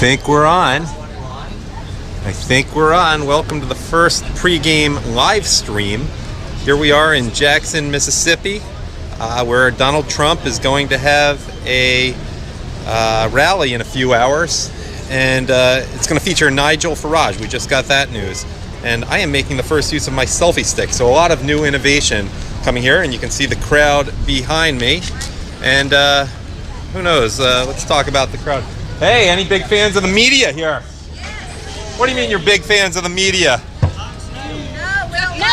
think we're on. Welcome to the first pregame live stream. Here we are in Jackson, Mississippi, where Donald Trump is going to have a rally in a few hours. And it's going to feature Nigel Farage. We just got that news. And I am making the first use of my selfie stick. So a lot of new innovation coming here. And you can see the crowd behind me. And who knows? Let's talk about the crowd. Hey, any big fans of the media here? What do you mean you're big fans of the media? No,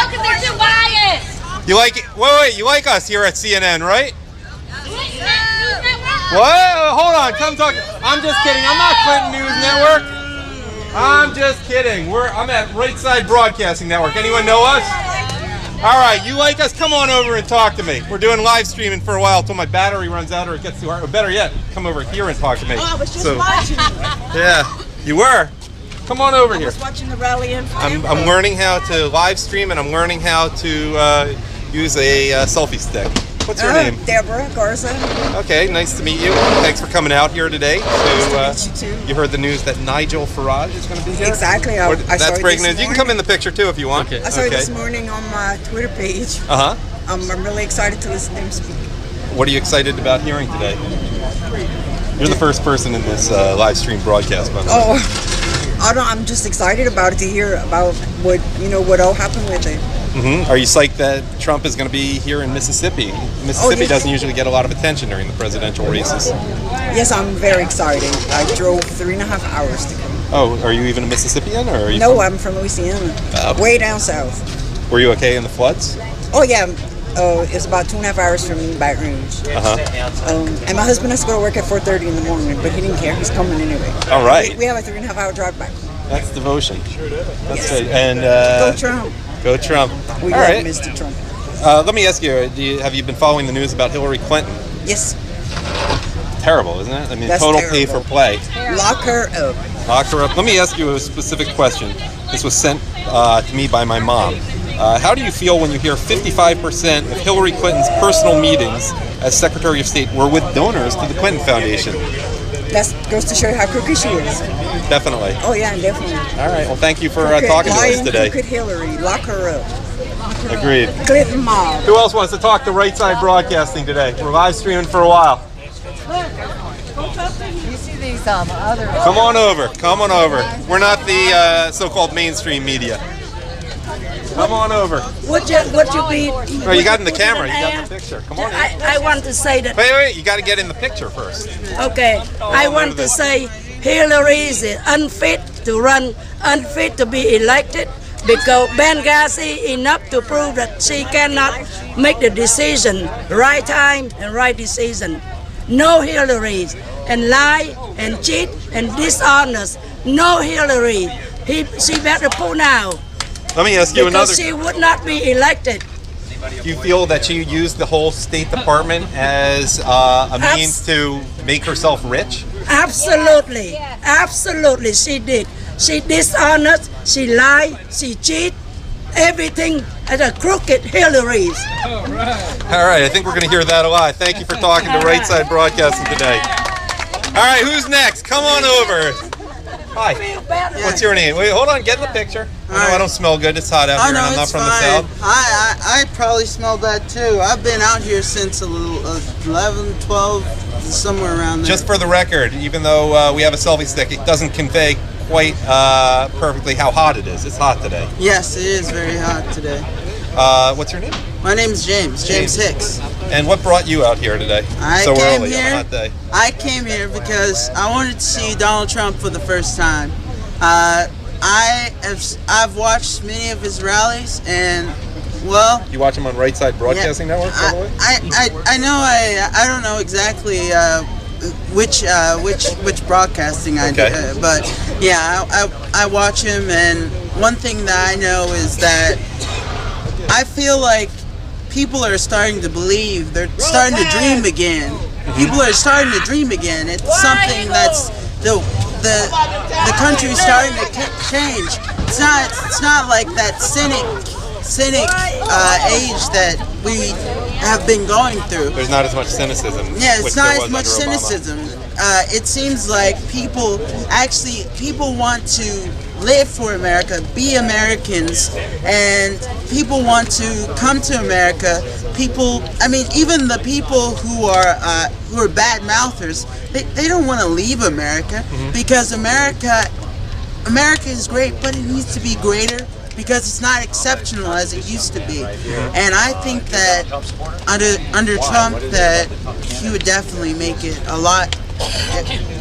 because they're too biased. You like it? Wait, you like us here at CNN, right? What? Hold on, come talk. I'm just kidding. I'm not Clinton News Network. I'm just kidding. I'm at Right Side Broadcasting Network. Anyone know us? All right, you like us? Come on over and talk to me. We're doing live streaming for a while until my battery runs out or it gets too hard. Or better yet, come over here and talk to me. Oh, I was just watching. Yeah, you were. Come on over here. I was watching the rally in I'm learning how to live stream and I'm learning how to use a selfie stick. What's your name? Deborah Garza. Okay, nice to meet you. Thanks for coming out here today. Nice to meet you too. You heard the news that Nigel Farage is going to be here? Exactly. I That's saw it breaking this news. You can morning. come in the picture too if you want. I saw it this morning on my Twitter page. I'm really excited to listen to him speak. What are you excited about hearing today? You're the first person in this live stream broadcast, by the way. I'm just excited about it to hear about what all happened with it. Are you psyched that Trump is going to be here in Mississippi? Mississippi doesn't usually get a lot of attention during the presidential races. Yes, I'm very excited. I drove 3.5 hours to come. Oh, are you even a Mississippian, or are you? No, I'm from Louisiana, way down south. Were you okay in the floods? Oh yeah, it's about 2.5 hours from Baton Rouge. And my husband has to go to work at 4:30 in the morning, but he didn't care. He's coming anyway. All right. We have a 3.5 hour drive back. That's devotion. That's right. And Go Trump. Go Trump. We All love right. Mr. Trump. Let me ask you, have you been following the news about Hillary Clinton? Yes. Terrible, isn't it? I mean, That's total terrible. pay for play. Lock her up. Lock her up. Let me ask you a specific question. This was sent to me by my mom. How do you feel when you hear 55% of Hillary Clinton's personal meetings as Secretary of State were with donors to the Clinton Foundation? That goes to show you how crooked she is. Definitely. Oh yeah, definitely. All right. Well, thank you for talking to us today. Crooked Hillary. Lock her up. Agreed. Clinton mob. Who else wants to talk to Right Side Broadcasting today? We're live streaming for a while. You see these other. Come on over. Come on over. We're not the so-called mainstream media. Come on over. What you be? Oh, you got in the camera. You got in the picture. Come on in. I want to say that. Wait. You got to get in the picture first. Okay. I want to say Hillary is unfit to run, unfit to be elected because Benghazi enough to prove that she cannot make the decision, right time and right decision. No Hillary and lie and cheat and dishonest. No Hillary. She better pull out. Let me ask you because another. she would not be elected. Do you feel that she used the whole State Department as a means to make herself rich? Absolutely. Absolutely, she did. She dishonest, she lied, she cheat, everything as a crooked Hillary's. All right, I think we're going to hear that a lot. Thank you for talking to Right Side Broadcasting today. All right, who's next? Come on over. Hi. What's your name? Wait, hold on. Get in the picture. I don't smell good. It's hot out here, and I'm not from the south. I probably smell that too. I've been out here since 11, 12, somewhere around there. Just for the record, even though we have a selfie stick, it doesn't convey quite perfectly how hot it is. It's hot today. Yes, it is very hot today. What's your name? My name is James Hicks. And what brought you out here today? So early on a hot day. I came here because I wanted to see Donald Trump for the first time. I've watched many of his rallies, and well. You watch him on Right Side Broadcasting Network, by the way? I know. I don't know exactly which broadcasting I do, but yeah, I watch him, and one thing that I know is that I feel like people are starting to believe, they're starting to dream again. People are starting to dream again. It's something that's the country's starting to change. It's not like that cynic age that we have been going through. There's not as much cynicism. Yeah, it's which not there as was much under Obama. cynicism. It seems like people want to live for America, be Americans, and people want to come to America. Even the people who are bad mouthers, they don't want to leave America because America is great, but it needs to be greater because it's not exceptional as it used to be. And I think that under Trump, that he would definitely make it a lot.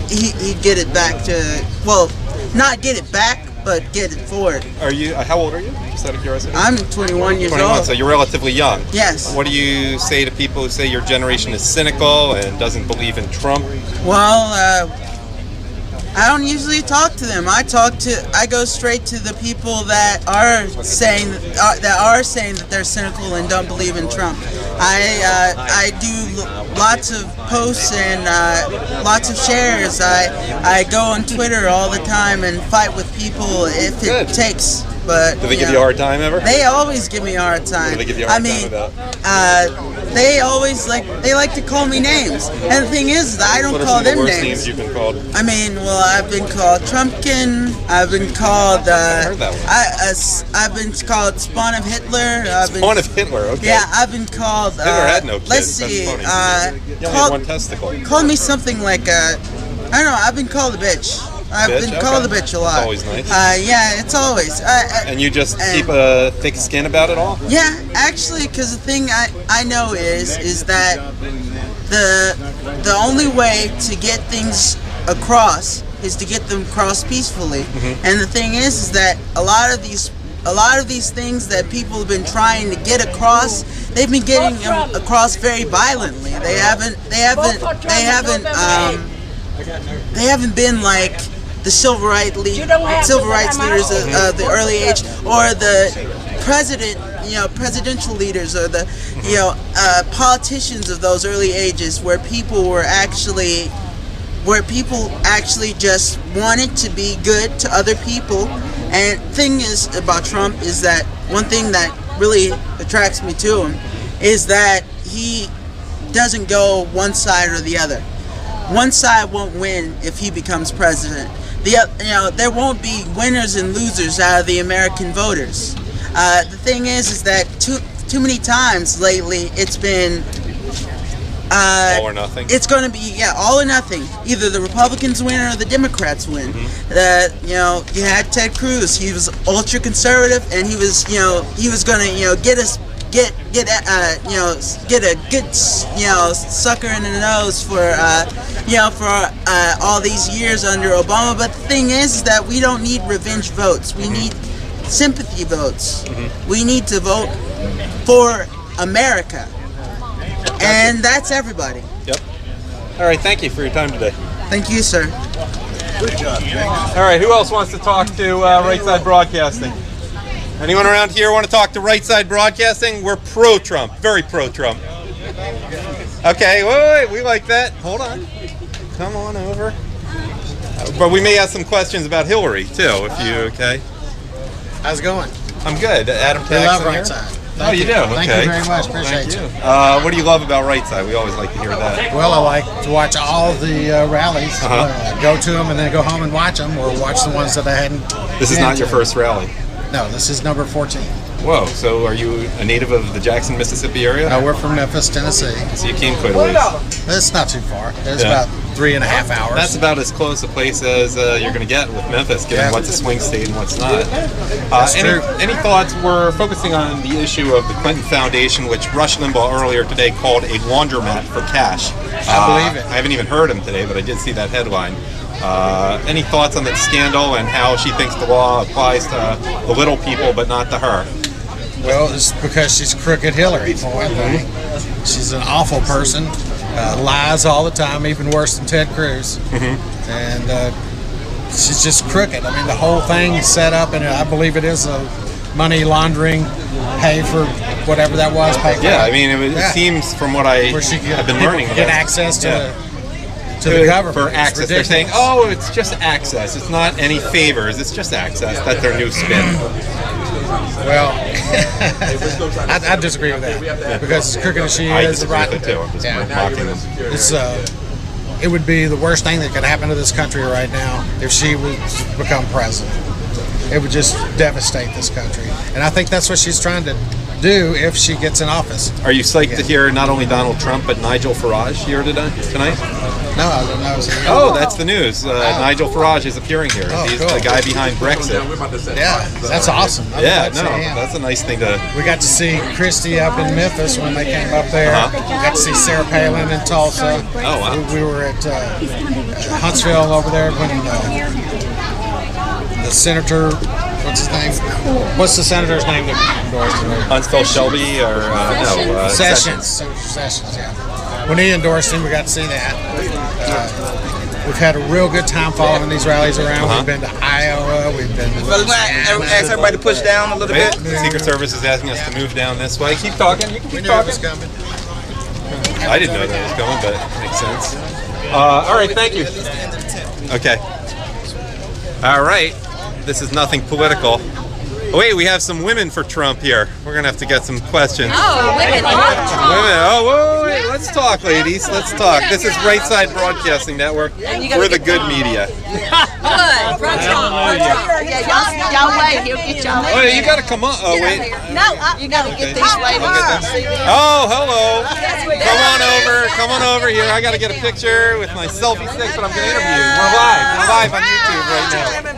He'd get it back to, well, not get it back, but get it forward. Are you? How old are you? Just out of curiosity. I'm 21 years 21, old. so you're relatively young. Yes. What do you say to people who say your generation is cynical and doesn't believe in Trump? Well, I don't usually talk to them. I go straight to the people that are saying that they're cynical and don't believe in Trump. I do lots of posts and lots of shares. I go on Twitter all the time and fight with people if it takes. But do they give you a hard time ever? They always give me a hard time. What do they give you a hard time about? They always like to call me names, and the thing is that I don't call them What are some of the worst names. names you've been called? I mean, well, I've been called Trumpkin. I've been called. I heard that one. I've been called Spawn of Hitler. Spawn of Hitler. Okay. Yeah, I've been called. Hitler had no kids. Let's That's see. funny. You only had one testicle. Call me something like I don't know. I've been called a bitch. I've been called a bitch a lot. That's always nice. Yeah, it's always. And you just keep a thick skin about it all? Yeah, actually, because the thing I know is that the only way to get things across is to get them across peacefully. And the thing is that a lot of these things that people have been trying to get across, they've been getting them across very violently. They haven't been like the civil rights leaders of the early age, or the presidential leaders, or the politicians of those early ages, where people actually just wanted to be good to other people. And the thing is about Trump is that one thing that really attracts me to him is that he doesn't go one side or the other. One side won't win if he becomes president. There won't be winners and losers out of the American voters. The thing is that too many times lately it's been all or nothing. It's going to be all or nothing. Either the Republicans win or the Democrats win. You had Ted Cruz. He was ultra conservative, and he was going to get a good sucker in the nose for all these years under Obama. But the thing is that we don't need revenge votes. We need sympathy votes. We need to vote for America, and that's everybody. Yep. All right. Thank you for your time today. Thank you, sir. All right. Who else wants to talk to Right Side Broadcasting? Anyone around here want to talk to Right Side Broadcasting? We're pro-Trump, very pro-Trump. Okay, wait, we like that. Hold on. Come on over. But we may have some questions about Hillary, too, if you, okay? How's it going? I'm good. Adam We love Paxton Right here? Side. Oh, you do? Okay. Thank you very much. Appreciate you. What do you love about Right Side? We always like to hear that. Well, I like to watch all the rallies. Go to them and then go home and watch them, or watch the ones that I hadn't. This is not your first rally. No, this is number 14. Whoa, so are you a native of the Jackson, Mississippi area? No, we're from Memphis, Tennessee. So you came quite a ways. It's not too far. It's about 3.5 hours. That's about as close a place as you're going to get with Memphis, given what's a swing state and what's not. Any thoughts? We're focusing on the issue of the Clinton Foundation, which Rush Limbaugh earlier today called a laundromat for cash. I believe it. I haven't even heard him today, but I did see that headline. Any thoughts on that scandal and how she thinks the law applies to the little people but not to her? Well, it's because she's crooked Hillary, for one thing. She's an awful person, lies all the time, even worse than Ted Cruz. And she's just crooked. I mean, the whole thing's set up, and I believe it is a money laundering, pay for whatever that was. Pay for I mean, it seems from what I've been learning. Get access to to the government. For It's access. They're saying, ridiculous. oh, it's just access. It's not any favors. It's just access. That's their new spin. Well, I disagree with that because as crooked as she I is, disagree with it too. I'm just mocking them. It's it would be the worst thing that could happen to this country right now if she would become president. It would just devastate this country, and I think that's what she's trying to do if she gets in office. Are you psyched to hear not only Donald Trump but Nigel Farage here tonight? No, I don't know. Oh, that's the news. Nigel Farage is appearing here. Oh, He's cool. the guy behind Brexit. Yeah, that's awesome. I would Yeah, like to no, see him. that's a nice thing to. We got to see Christie up in Memphis when they came up there. Uh-huh. We got to see Sarah Palin in Tulsa. Oh, wow. We were at Huntsville over there when the senator, what's his name? What's the senator's name that endorsed him? Huntsville Shelby or no? Sessions. Senator Sessions, yeah. When he endorsed him, we got to see that. We've had a real good time following these rallies around. We've been to Iowa. We've been to Well, ask everybody to push down a little Wait, bit. the Secret Service is asking us to move down this way. Keep talking. You can We keep knew it talking. was coming. I didn't know that was going, but it makes sense. All right, thank you. Okay. All right. This is nothing political. Oh, wait, we have some women for Trump here. We're gonna have to get some questions. Oh, women love Trump. Women. Oh, wait. Let's talk, ladies. Let's talk. This is Right Side Broadcasting Network. We're the good media. Good. Run Trump. Run Trump. Yeah, y'all wait. He'll get y'all. Oh, you gotta come on. Oh, wait. No, you gotta get these ladies. I'll get them. Oh, hello. Come on over. Come on over here. I gotta get a picture with my selfie stick, but I'm gonna interview you. We're live. We're live on YouTube right now.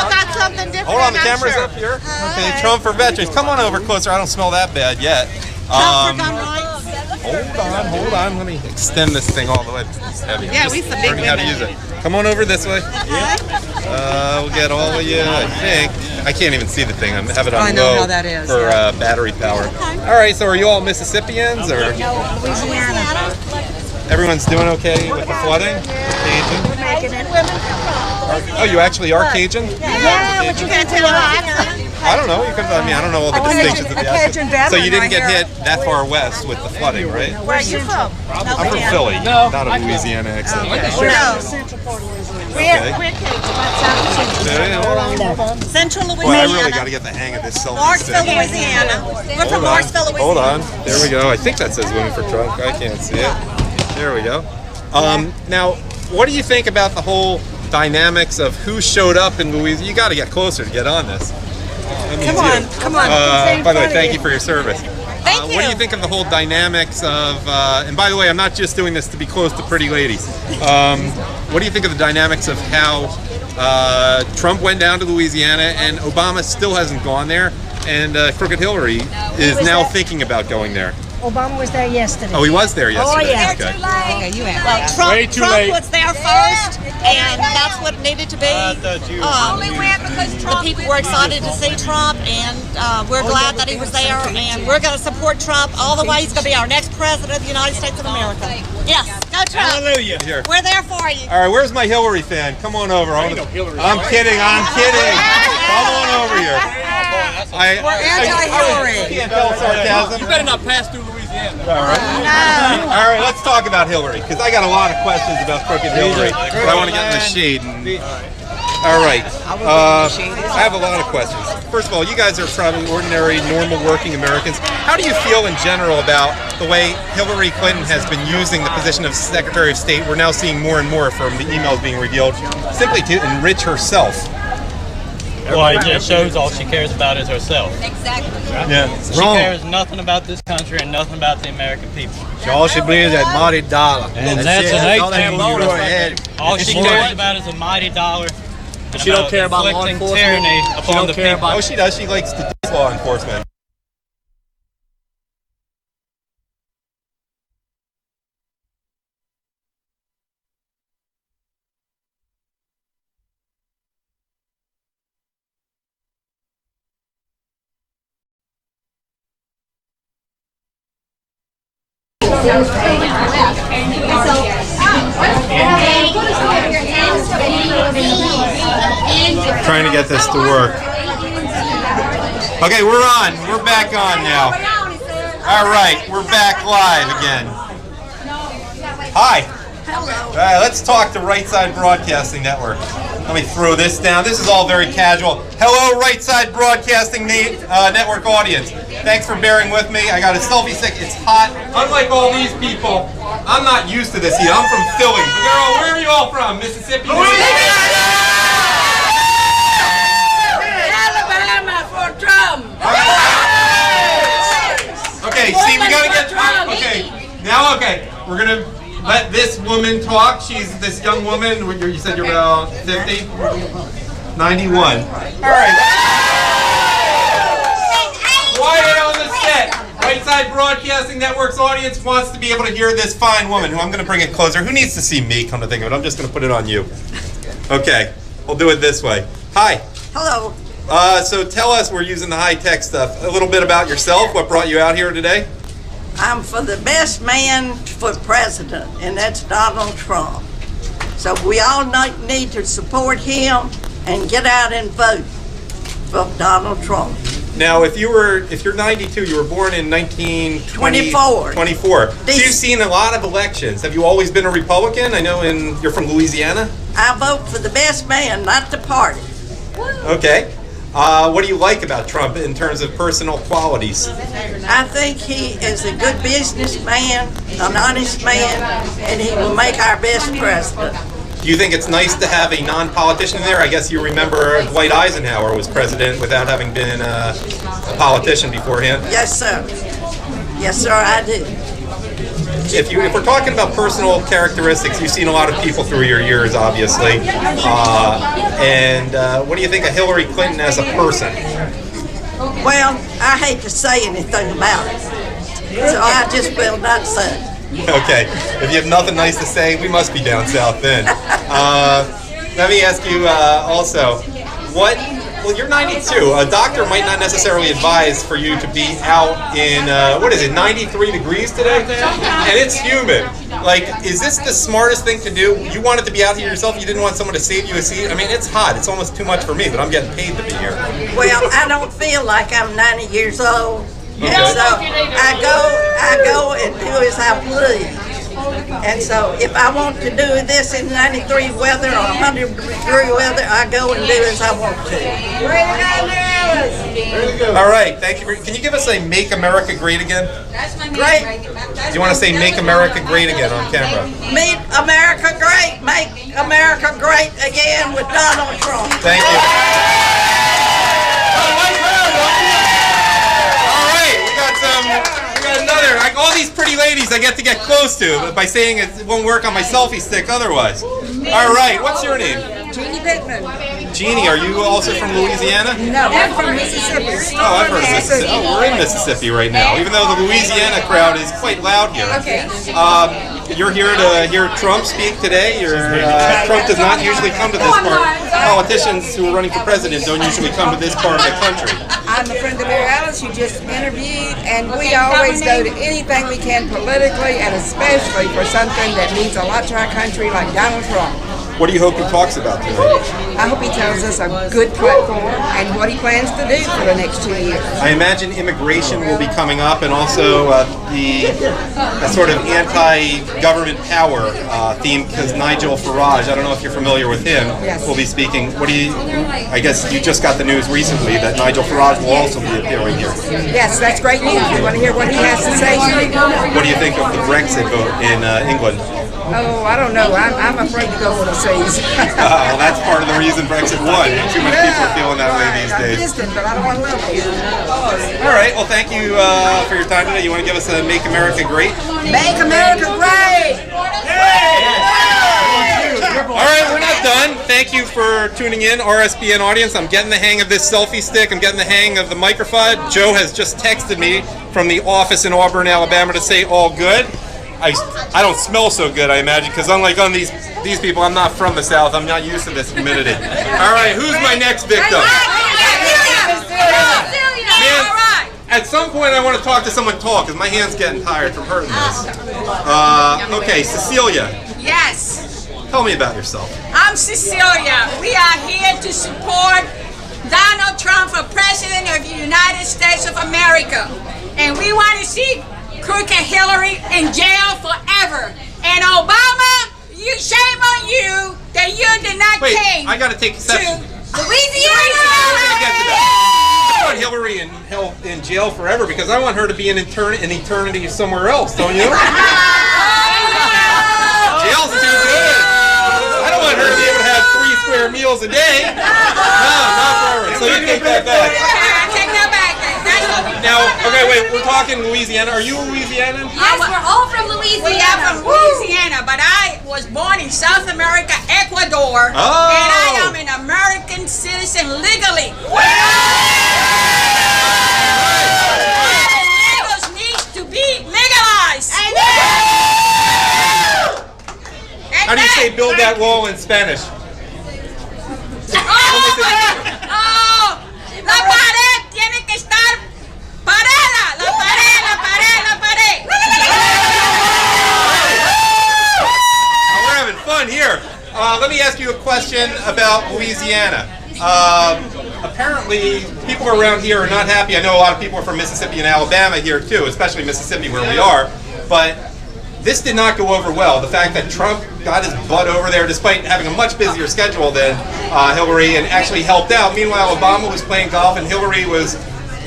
got something different. Hold on, the camera's up here. Okay, Trump for veterans. Come on over closer. I don't smell that bad yet. Hold on. Let me extend this thing all the way. It's heavy. I'm just learning how to use it. Come on over this way. We'll get all of you, I think. I can't even see the thing. I have it on low for battery power. All right, so are you all Mississippians or? Louisiana. Everyone's doing okay with the flooding? Cajun? Oh, you actually are Cajun? Yeah, but you can't tell us. I don't know. You could. I mean, I don't know all the distinctions of the accent. So you didn't get hit that far west with the flooding, right? Where are you from? I'm from Philly, not a Louisiana accent. No. Okay. Hold on. Central Boy, I really got to get the hang of this selfie Marksville, stick. Louisiana. We're from Marksville, Louisiana. Hold on. There we go. I think that says Women for Trump. I can't see it. There we go. Now, what do you think about the whole dynamics of who showed up in Louisiana? You got to get closer to get on this. Come on. By the way, thank you for your service. Thank What do you think of the whole dynamics of, and by the way, I'm not just doing this to be close to pretty ladies. What do you think of the dynamics of how Trump went down to Louisiana and Obama still hasn't gone there, and Crooked Hillary is now thinking about going there? Obama was there yesterday. Oh, he was there yesterday. yeah. Okay. Well, Trump was there first, and that's what it needed to be. The people were excited to see Trump, and we're glad that he was there, and we're going to support Trump all the way. He's going to be our next president of the United States of America. Yes, go Trump. Hallelujah. Here. We're there for you. All right, where's my Hillary fan? Come on over. I'm kidding. I'm kidding. Come on over here. We're anti-Hillary. Can't tell sarcasm. You better not pass through Louisiana. All right. All right, let's talk about Hillary, because I got a lot of questions about Crooked Hillary, but I want to get in the shade. All right. I have a lot of questions. First of all, you guys are probably ordinary, normal, working Americans. How do you feel in general about the way Hillary Clinton has been using the position of Secretary of State? We're now seeing more and more from the emails being revealed, simply to enrich herself. Well, it just shows all she cares about is herself. Exactly. Yeah. She cares nothing about this country and nothing about the American people. All she believes is that mighty dollar. And that's an all they $8 can do ahead. All she cares about is a mighty dollar. And She don't care about law inflicting enforcement. tyranny She upon don't the care people. about Oh, she does. She likes to diss law enforcement. Trying to get this to work. Okay, we're on. We're back on now. All right, we're back live again. Hi. Hello. All right, let's talk to Right Side Broadcasting Network. Let me throw this down. This is all very casual. Hello, Right Side Broadcasting Network audience. Thanks for bearing with me. I got a selfie stick. It's hot. Unlike all these people, I'm not used to this heat. I'm from Philly. But where are you all from? Mississippi? Alabama for Trump. Okay, see, we gotta get. Okay, now, okay, we're gonna let this woman talk. She's this young woman. You said you're about 50, 91. All right. Quiet on the set. Right Side Broadcasting Network's audience wants to be able to hear this fine woman, who I'm going to bring it closer. Who needs to see me? Come to think of it, I'm just going to put it on you. Okay, we'll do it this way. Hi. Hello. So tell us, we're using the high-tech stuff, a little bit about yourself. What brought you out here today? I'm for the best man for president, and that's Donald Trump. So we all need to support him and get out and vote for Donald Trump. Now, if you're 92, you were born in 1924. 24. So you've seen a lot of elections. Have you always been a Republican? I know you're from Louisiana. I vote for the best man, not the party. Okay. What do you like about Trump in terms of personal qualities? I think he is a good businessman, an honest man, and he will make our best president. Do you think it's nice to have a non-politician there? I guess you remember Dwight Eisenhower was president without having been a politician beforehand. Yes, sir. Yes, sir, I do. If we're talking about personal characteristics, you've seen a lot of people through your years, obviously. What do you think of Hillary Clinton as a person? Well, I hate to say anything about it, so I just will not say. Okay, if you have nothing nice to say, we must be down south then. Let me ask you also, well, you're 92. A doctor might not necessarily advise for you to be out in, 93 degrees today? And it's humid. Like, is this the smartest thing to do? You wanted to be out here yourself, you didn't want someone to save you a seat? I mean, it's hot. It's almost too much for me, but I'm getting paid to be here. Well, I don't feel like I'm 90 years old. Okay. And so I go and do as I please. And so if I want to do this in 93 weather or 100 degree weather, I go and do as I want to. All right, thank you. Can you give us a Make America Great Again? Great. Do you want to say Make America Great Again on camera? Make America great. Make America great again with Donald Trump. Thank you. All these pretty ladies I get to get close to by saying it won't work on my selfie stick otherwise. All right, what's your name? Jeannie Bittman. Jeannie, are you also from Louisiana? No, I'm from Mississippi. Oh, I've heard of Mississippi. Oh, we're in Mississippi right now, even though the Louisiana crowd is quite loud here. Okay. You're here to hear Trump speak today. Trump does not usually come to this part. Politicians who are running for president don't usually come to this part of the country. I'm a friend of Mary Alice, who just interviewed, and we always go to anything we can politically, and especially for something that means a lot to our country, like Donald Trump. What do you hope he talks about today? I hope he tells us a good platform and what he plans to do for the next 2 years. I imagine immigration will be coming up, and also the sort of anti-government power theme, because Nigel Farage, I don't know if you're familiar with him, Yes. will be speaking. I guess you just got the news recently that Nigel Farage will also be appearing here. Yes, that's great news. You want to hear what he has to say? What do you think of the Brexit vote in England? Oh, I don't know. I'm afraid to go overseas. Well, that's part of the reason Brexit won. Too many people are feeling that way these I'm days. distant, but I don't want to live here. All right, well, thank you for your time today. You want to give us a Make America Great? Make America great! All right, we're not done. Thank you for tuning in, RSBN audience. I'm getting the hang of this selfie stick. I'm getting the hang of the microphone. Joe has just texted me from the office in Auburn, Alabama to say all good. I don't smell so good, I imagine, because unlike on these people, I'm not from the South. I'm not used to this humidity. All right, who's my next victim? Man, at some point I want to talk to someone tall, because my hand's getting tired from hurting this. Okay, Cecilia. Yes, Tell me about yourself. I'm Cecilia. We are here to support Donald Trump for President of the United States of America. And we want to see crooked Hillary in jail forever. And Obama, I got to take exception. Louisiana! I want Hillary in jail forever because I want her to be in eternity somewhere else, don't you? Jail's too good. I don't want her to be able to have 3 square meals a day. No, not for her. So you take that back. I take that back. Now, okay, wait, we're talking Louisiana. Are you a Louisianan? Yes, we're all from Louisiana. We are from Louisiana, but I was born in South America, Ecuador, and I am an American citizen legally. Illegals need to be legalized. How do you say build that wall in Spanish? La pared tiene que estar parada. La pared, la pared, la pared. We're having fun here. Let me ask you a question about Louisiana. Apparently, people around here are not happy. I know a lot of people are from Mississippi and Alabama here too, especially Mississippi where we are. But this did not go over well. The fact that Trump got his butt over there despite having a much busier schedule than Hillary and actually helped out. Meanwhile, Obama was playing golf and Hillary was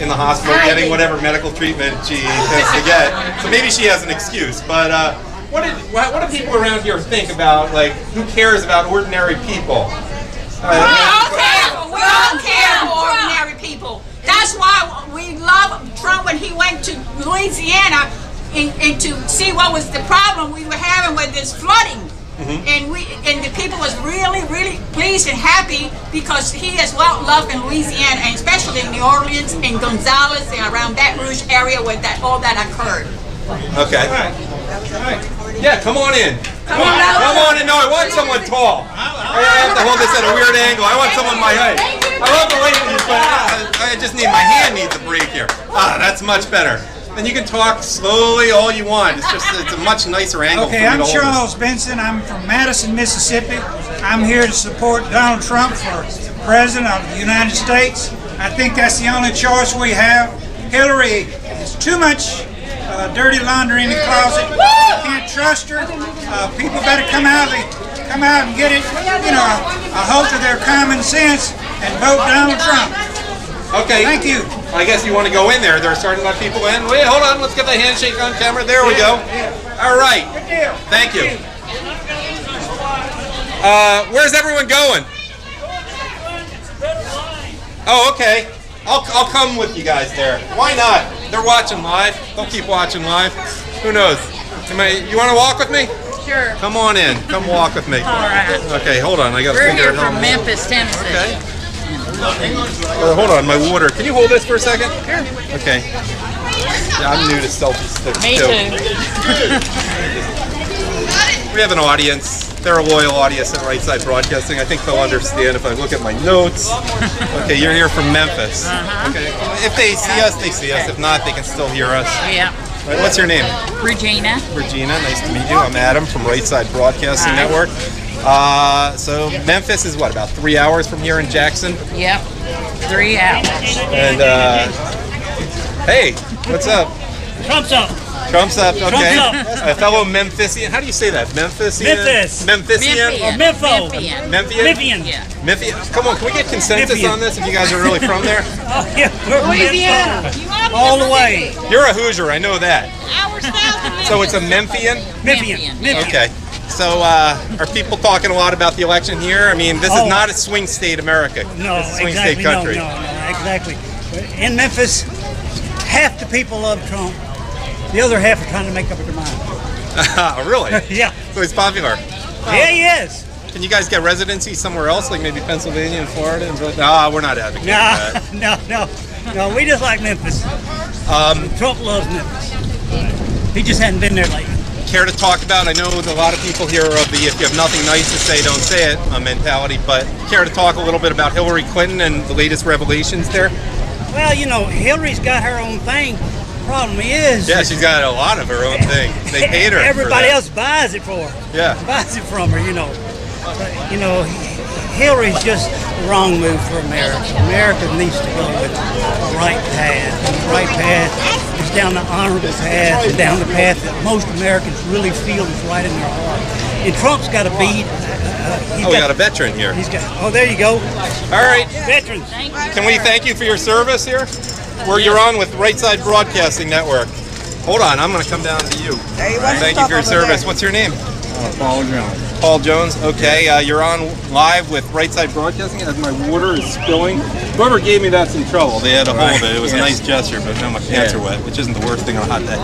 in the hospital getting whatever medical treatment she tends to get. So maybe she has an excuse. But what do people around here think about, like, who cares about ordinary people? We all care for ordinary people. That's why we love Trump when he went to Louisiana and to see what was the problem we were having with this flooding. And the people was really, really pleased and happy because he is well loved in Louisiana, and especially in New Orleans and Gonzales and around Baton Rouge area where all that occurred. Okay. Yeah, come on in. Come on in. No, I want someone tall. I have to hold this at a weird angle. I want someone my height. I love the ladies, but I just need, my hand needs a break here. That's much better. And you can talk slowly all you want. It's a much nicer angle. Okay, I'm Charles Benson. I'm from Madison, Mississippi. I'm here to support Donald Trump for President of the United States. I think that's the only choice we have. Hillary is too much dirty laundry in the closet. You can't trust her. People better come out and get it, a hold of their common sense and vote Donald Trump. Okay. Thank you. I guess you want to go in there. They're starting to let people in. Wait, hold on. Let's get the handshake on camera. There we go. All right. Good deal. Thank you. Where's everyone going? Oh, okay. I'll come with you guys there. Why not? They're watching live. They'll keep watching live. Who knows? You want to walk with me? Sure. Come on in. Come walk with me. All right. Okay, hold on. I got to We're figure here it out. from Memphis, Tennessee. Okay. Hold on, my water. Can you hold this for a second? Sure. Okay. Yeah, I'm new to selfie sticks Me too. We have an audience. They're a loyal audience at Right Side Broadcasting. I think they'll understand if I look at my notes. Okay, you're here from Memphis. Okay. If they see us, they see us. If not, they can still hear us. Yeah. Right, what's your name? Regina. Regina, nice to meet you. I'm Adam from Right Side Broadcasting Hi. Network. So Memphis is what, about 3 hours from here in Jackson? Yep. 3 hours. And hey, what's up? Trump's up. Trump's up, okay. Trump's up. A fellow Memphisian. How do you say that? Memphisian? Memphis. Memphisian? Or Mempho. Memphian? Memphian. Yeah. Memphian. Come on, can we get consensus Memphian. on this if you guys are really from there? Oh, yeah. We're from Louisiana. Mempho. All the way. You're a Hoosier, I know that. So it's a Memphian? Memphian. Okay. So are people talking a lot about the election here? I mean, this is not a swing state America. No, It's a swing exactly. state country. No, exactly. In Memphis, half the people love Trump. The other half are trying to make up their mind. Really? Yeah. So he's popular. Yeah, he is. Can you guys get residency somewhere else, like maybe Pennsylvania and Florida? No, we're not advocating that. No. We just like Memphis. Trump loves Memphis. He just hadn't been there lately. Care to talk about? I know a lot of people here are of the if you have nothing nice to say, don't say it mentality, but care to talk a little bit about Hillary Clinton and the latest revelations there? Well, Hillary's got her own thing. Problem is... Yeah, she's got a lot of her own thing. They paid her. Everybody for that. else buys it for her. Yeah. Buys it from her, But, Hillary's just the wrong move for America. America needs to go with the right path. And the right path is down the honorable path and down the path that most Americans really feel is right in their heart. And Trump's got a beat. We got a veteran here. Oh, there you go. All right. Veterans. Can we thank you for your service here? You're on with Right Side Broadcasting Network. Hold on, I'm going to come down to you. Thank you for your service. What's your name? Paul Jones. Paul Jones. Okay, you're on live with Right Side Broadcasting. As my water is spilling, whoever gave me that's in trouble. They had to hold it. It was a nice gesture, but now my pants are wet, which isn't the worst thing on a hot day.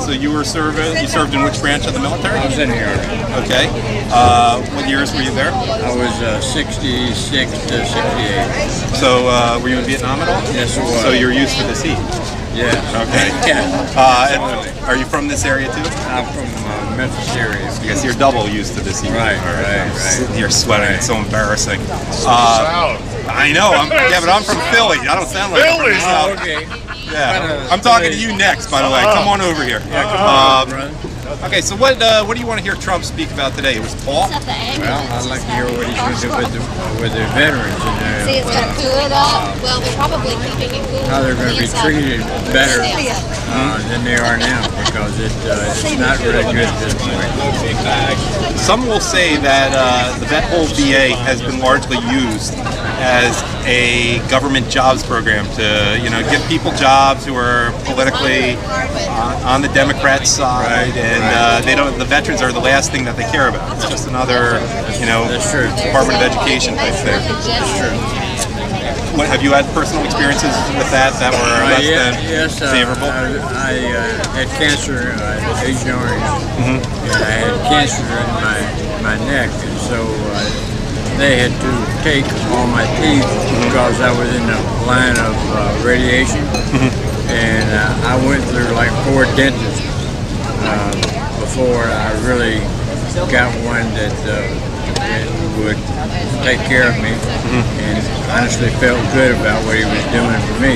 So you served in which branch of the military? I was in here. Okay. What years were you there? I was 66 to 68. So were you in Vietnam at all? Yes, I was. So you're used to this heat? Yes. Okay. Yeah. Are you from this area too? I'm from Memphis area. I guess you're double used to this heat. Right. Sitting here sweating. It's so embarrassing. I know. But I'm from Philly. I don't sound like Philly. I'm from the South. Okay. Yeah. I'm talking to you next, by the way. Come on over here. Yeah, come on, brother. Okay, so what do you want to hear Trump speak about today? It was Paul? Well, I'd like to hear what he's going to do with the veterans and See, it's going to cool it up. Well, they're probably keeping it cool. how they're going to be treated better than they are now, because it's not really good at this point. Some will say that the whole VA has been largely used as a government jobs program to, give people jobs who are politically on the Democrat side, and the veterans are the last thing that they care about. It's just another, That's true. Department of Education type thing. That's true. What, have you had personal experiences with that were less than favorable? I had cancer at age young. And I had cancer in my neck, and so they had to take all my teeth because I was in the line of radiation. And I went through like 4 dentists before I really got one that would take care of me, and honestly felt good about what he was doing for me.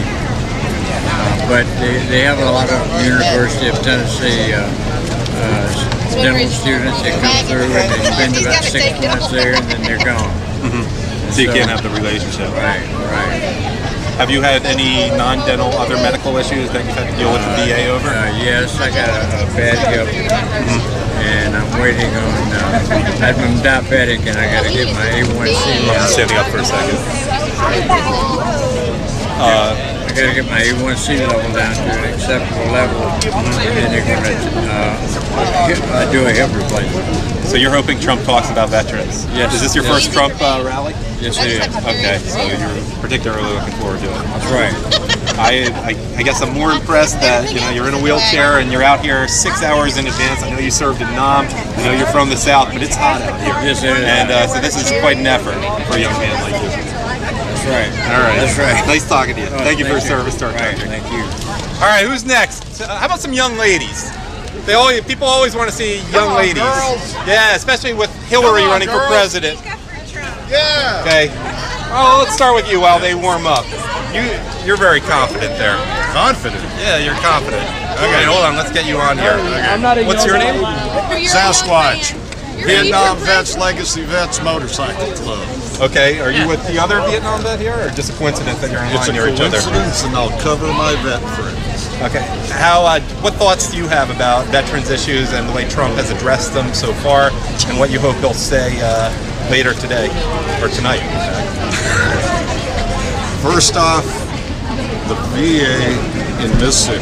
But they have a lot of University of Tennessee dental students that come through, and they spend about 6 months there, and then they're gone. So you can't have the relationship. Right. Have you had any non-dental other medical issues that you've had to deal with the VA over? Yes, I got a bad hip, and I'm waiting on. I'm diabetic, and I got to get my A1C level. I'm standing up for a second. I got to get my A1C level down to an acceptable level, and then they're going to do a hip replacement. So you're hoping Trump talks about veterans? Yes. Is this your first Trump rally? Yes, it is. Okay, so you're particularly looking forward to it. That's right. I guess I'm more impressed that you're in a wheelchair and you're out here 6 hours in advance. I know you served in Nam. I know you're from the South, but it's hot out here. Yes, it is. And so this is quite an effort for a young man like you. That's right. All right. That's right. Nice talking to you. Thank you for your service to our country. Thank you. All right, who's next? How about some young ladies? People always want to see young ladies. Yeah, especially with Hillary running for president. Yeah. Okay. Oh, let's start with you while they warm up. You're very confident there. Confident? Yeah, you're confident. Okay, hold on. Let's get you on here. Okay. What's your name? Sasquatch. Vietnam Vets Legacy Vets Motorcycle Club. Okay. Are you with the other Vietnam vet here, or just a coincidence that you're in line near each other? It's a coincidence, and I'll cover my vet friends. Okay. What thoughts do you have about veterans issues and the way Trump has addressed them so far, and what you hope he'll say later today or tonight? First off, the VA in Mississippi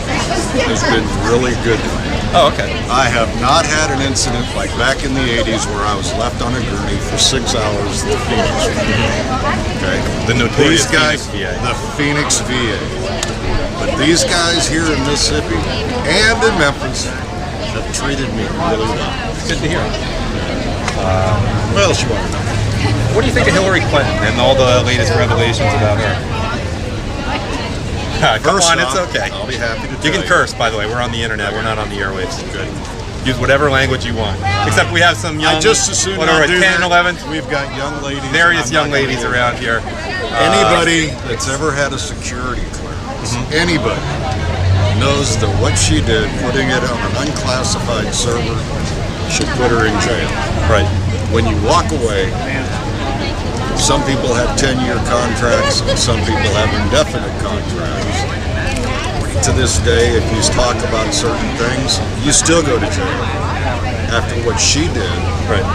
has been really good to me. Oh, okay. I have not had an incident like back in the 80s where I was left on a gurney for 6 hours at the Phoenix VA. Okay? The notorious These guys, Phoenix VA. The Phoenix VA. But these guys here in Mississippi and in Memphis have treated me really well. Good to hear. What else you want to know? What do you think of Hillary Clinton and all the latest revelations about her? Come on, it's okay. I'll be happy to You tell can curse, by the way. We're on the internet. We're not on the airwaves. Good. Use whatever language you want. Except we have some young. I just as soon what are not we, do 10, that. 11? We've got young ladies. Various and I'm young not gonna ladies do around that. here. Anybody that's ever had a security clearance, anybody knows that what she did, putting it on an unclassified server, should put her in jail. Right. When you walk away, some people have 10-year contracts, and some people have indefinite contracts. To this day, if you talk about certain things, you still go to jail. after what she did. Right.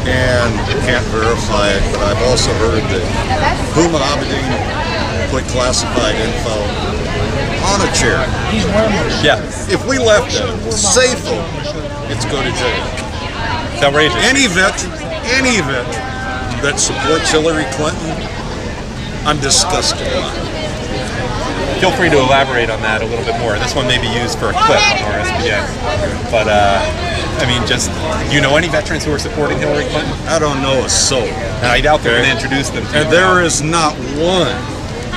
And can't verify it, but I've also heard that Huma Abedin put classified info on a chair. Yeah. If we left it safely, it's go to jail. It's outrageous. Any veteran that supports Hillary Clinton, I'm disgusted by. Feel free to elaborate on that a little bit more. This one may be used for a clip on RSBN. But, I mean, just, do you know any veterans who are supporting Hillary Clinton? I don't know a soul. And I doubt they're going to introduce them to you. And there is not one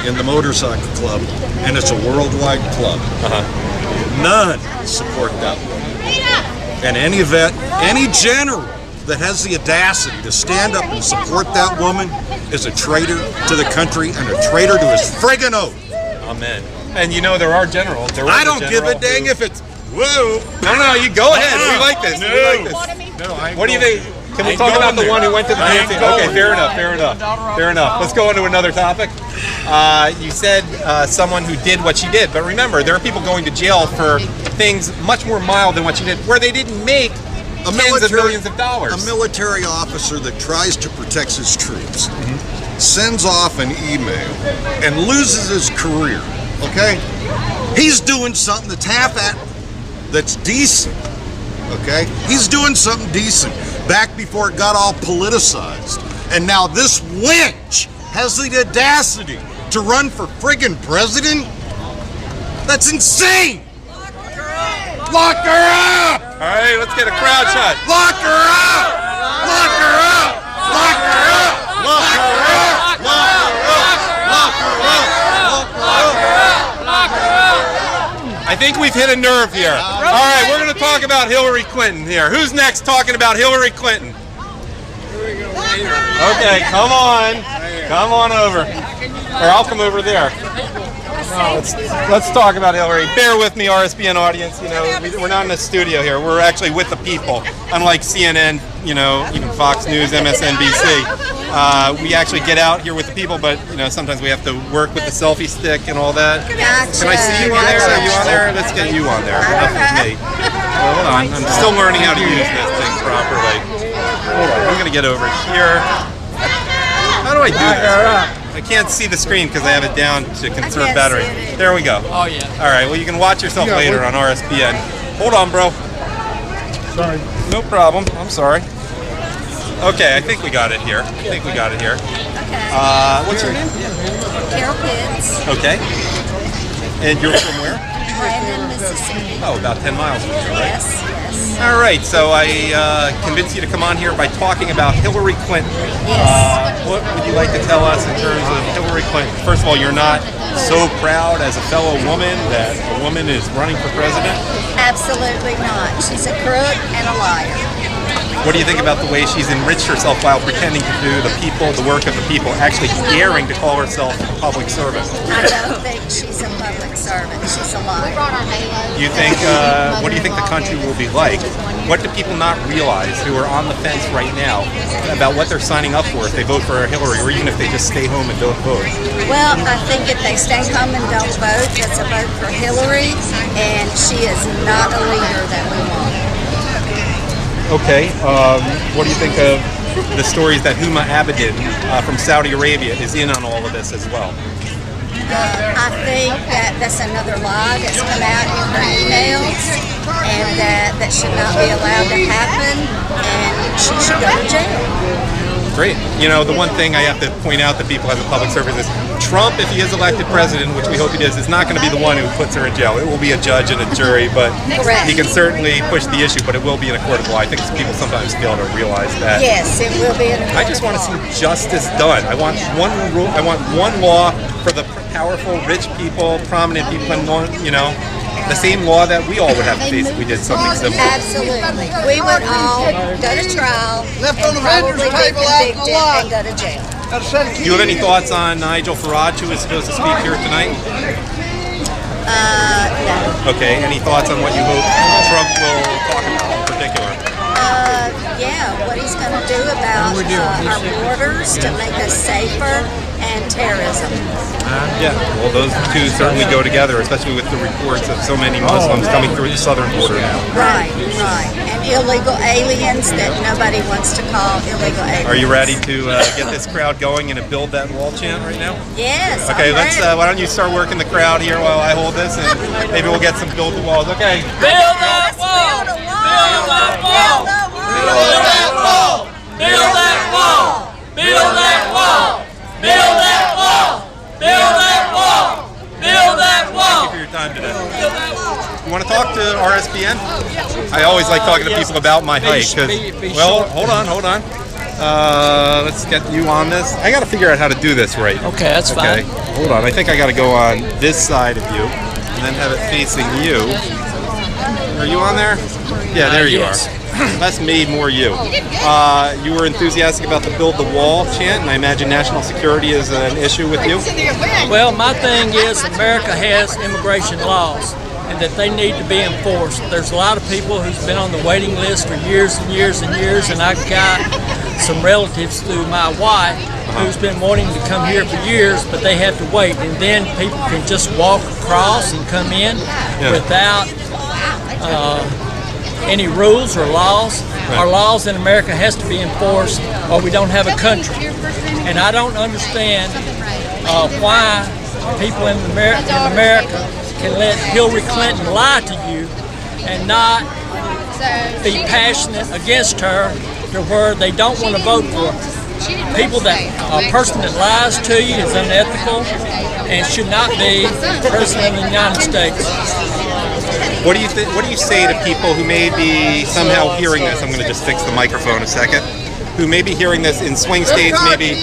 in the motorcycle club, and it's a worldwide club. None support that woman. And any vet, any general that has the audacity to stand up and support that woman is a traitor to the country and a traitor to his friggin' oath. Amen. And you know there are generals. I don't give a dang if it's whoa. No, you go ahead. We like this. No. We like this. No, What do you think? Can we talk about the one who went to the DNC? Okay, fair enough. Let's go on to another topic. You said someone who did what she did, but remember, there are people going to jail for things much more mild than what she did, where they didn't make tens of millions of dollars. A military officer that tries to protect his troops sends off an email and loses his career. Okay, he's doing something that's decent. Okay, he's doing something decent back before it got all politicized, and now this wench has the audacity to run for friggin' president. That's insane. Lock her up! All right, let's get a crowd shot. Lock her up! Lock her up! Lock her up! Lock her up! Lock her up! Lock her up! Lock her up! I think we've hit a nerve here. All right, we're going to talk about Hillary Clinton here. Who's next talking about Hillary Clinton? Okay, come on over. Or I'll come over there. Let's talk about Hillary. Bear with me, RSBN audience. You know, we're not in a studio here. We're actually with the people. Unlike CNN, you know, even Fox News, MSNBC, we actually get out here with the people. But you know, sometimes we have to work with the selfie stick and all that. Gotcha. Can I see you on there? Are you on there? Let's get you on there. Enough with me. Well, hold on. I'm still learning how to use this thing properly. Hold on. I'm gonna get over here. How do I do this? I can't see the screen because I have it down to conserve battery. There we go. Oh, yeah. All right, well, you can watch yourself later on RSBN. Hold on, bro. Sorry. No problem. I'm sorry. Okay, I think we got it here. Okay. What's your name? Carol Pitts, Okay. And you're from where? Brandon, Mississippi. Oh, about 10 miles from here, right? Yes. All right, so I convinced you to come on here by talking about Hillary Clinton. Yes. What would you like to tell us in terms of Hillary Clinton? First of all, you're not so proud as a fellow woman that a woman is running for president? Absolutely not. She's a crook and a liar. What do you think about the way she's enriched herself while pretending to do the work of the people, actually daring to call herself a public servant? I don't think she's a public servant. She's a liar. You think? What do you think the country will be like? What do people not realize who are on the fence right now about what they're signing up for if they vote for Hillary, or even if they just stay home and don't vote? Well, I think if they stay home and don't vote, that's a vote for Hillary, and she is not a leader that we want. Okay, what do you think of the stories that Huma Abedin from Saudi Arabia is in on all of this as well? I think that that's another lie that's come out in her emails, and that should not be allowed to happen, and she should go to jail. Great. You know, the one thing I have to point out that people as a public service is Trump, if he is elected president, which we hope he is not going to be the one who puts her in jail. It will be a judge and a jury, but he can certainly push the issue, but it will be in a court of law. I think people sometimes fail to realize that. Yes, it will be in a court I just of want to law. see justice done. I want one rule. I want one law for the powerful, rich people, prominent people, and one, you know, the same law that we all would have to face if we did something similar. Absolutely. We would all go to trial and probably be convicted and go to jail. Do you have any thoughts on Nigel Farage, who is supposed to speak here tonight? No. Okay. Any thoughts on what you hope Trump will talk about in particular? Yeah, what he's going to do about our borders to make us safer and terrorism. Yeah, well, those two certainly go together, especially with the reports of so many Muslims coming through the southern border now. Right. And illegal aliens that nobody wants to call illegal aliens. Are you ready to get this crowd going and to build that wall chant right now? Yes. Okay, I'm let's. ready. Why don't you start working the crowd here while I hold this, and maybe we'll get some build the walls. Okay. Build that wall! Build that wall! Build that wall! Build that wall! Build that wall! Build that wall! Build that wall! Build that wall! Thank you for your time today. You want to talk to RSBN? I always like talking to people about my height. Well, hold on. Let's get you on this. I got to figure out how to do this right. Okay, that's fine. Hold on. I think I got to go on this side of you and then have it facing you. Are you on there? Yeah, there you Yes. are. Less me, more you. You were enthusiastic about the Build the Wall chant, and I imagine national security is an issue with you. Well, my thing is America has immigration laws and that they need to be enforced. There's a lot of people who's been on the waiting list for years and years and years, and I've got some relatives through my wife who's been wanting to come here for years, but they have to wait. And then people can just walk across and come in without any rules or laws. Our laws in America has to be enforced or we don't have a country. And I don't understand why people in America can let Hillary Clinton lie to you and not be passionate against her to where they don't want to vote for her. A person that lies to you is unethical and should not be president of the United States. What do you say to people who may be somehow hearing this? I'm going to just fix the microphone a second. Who may be hearing this in swing states, maybe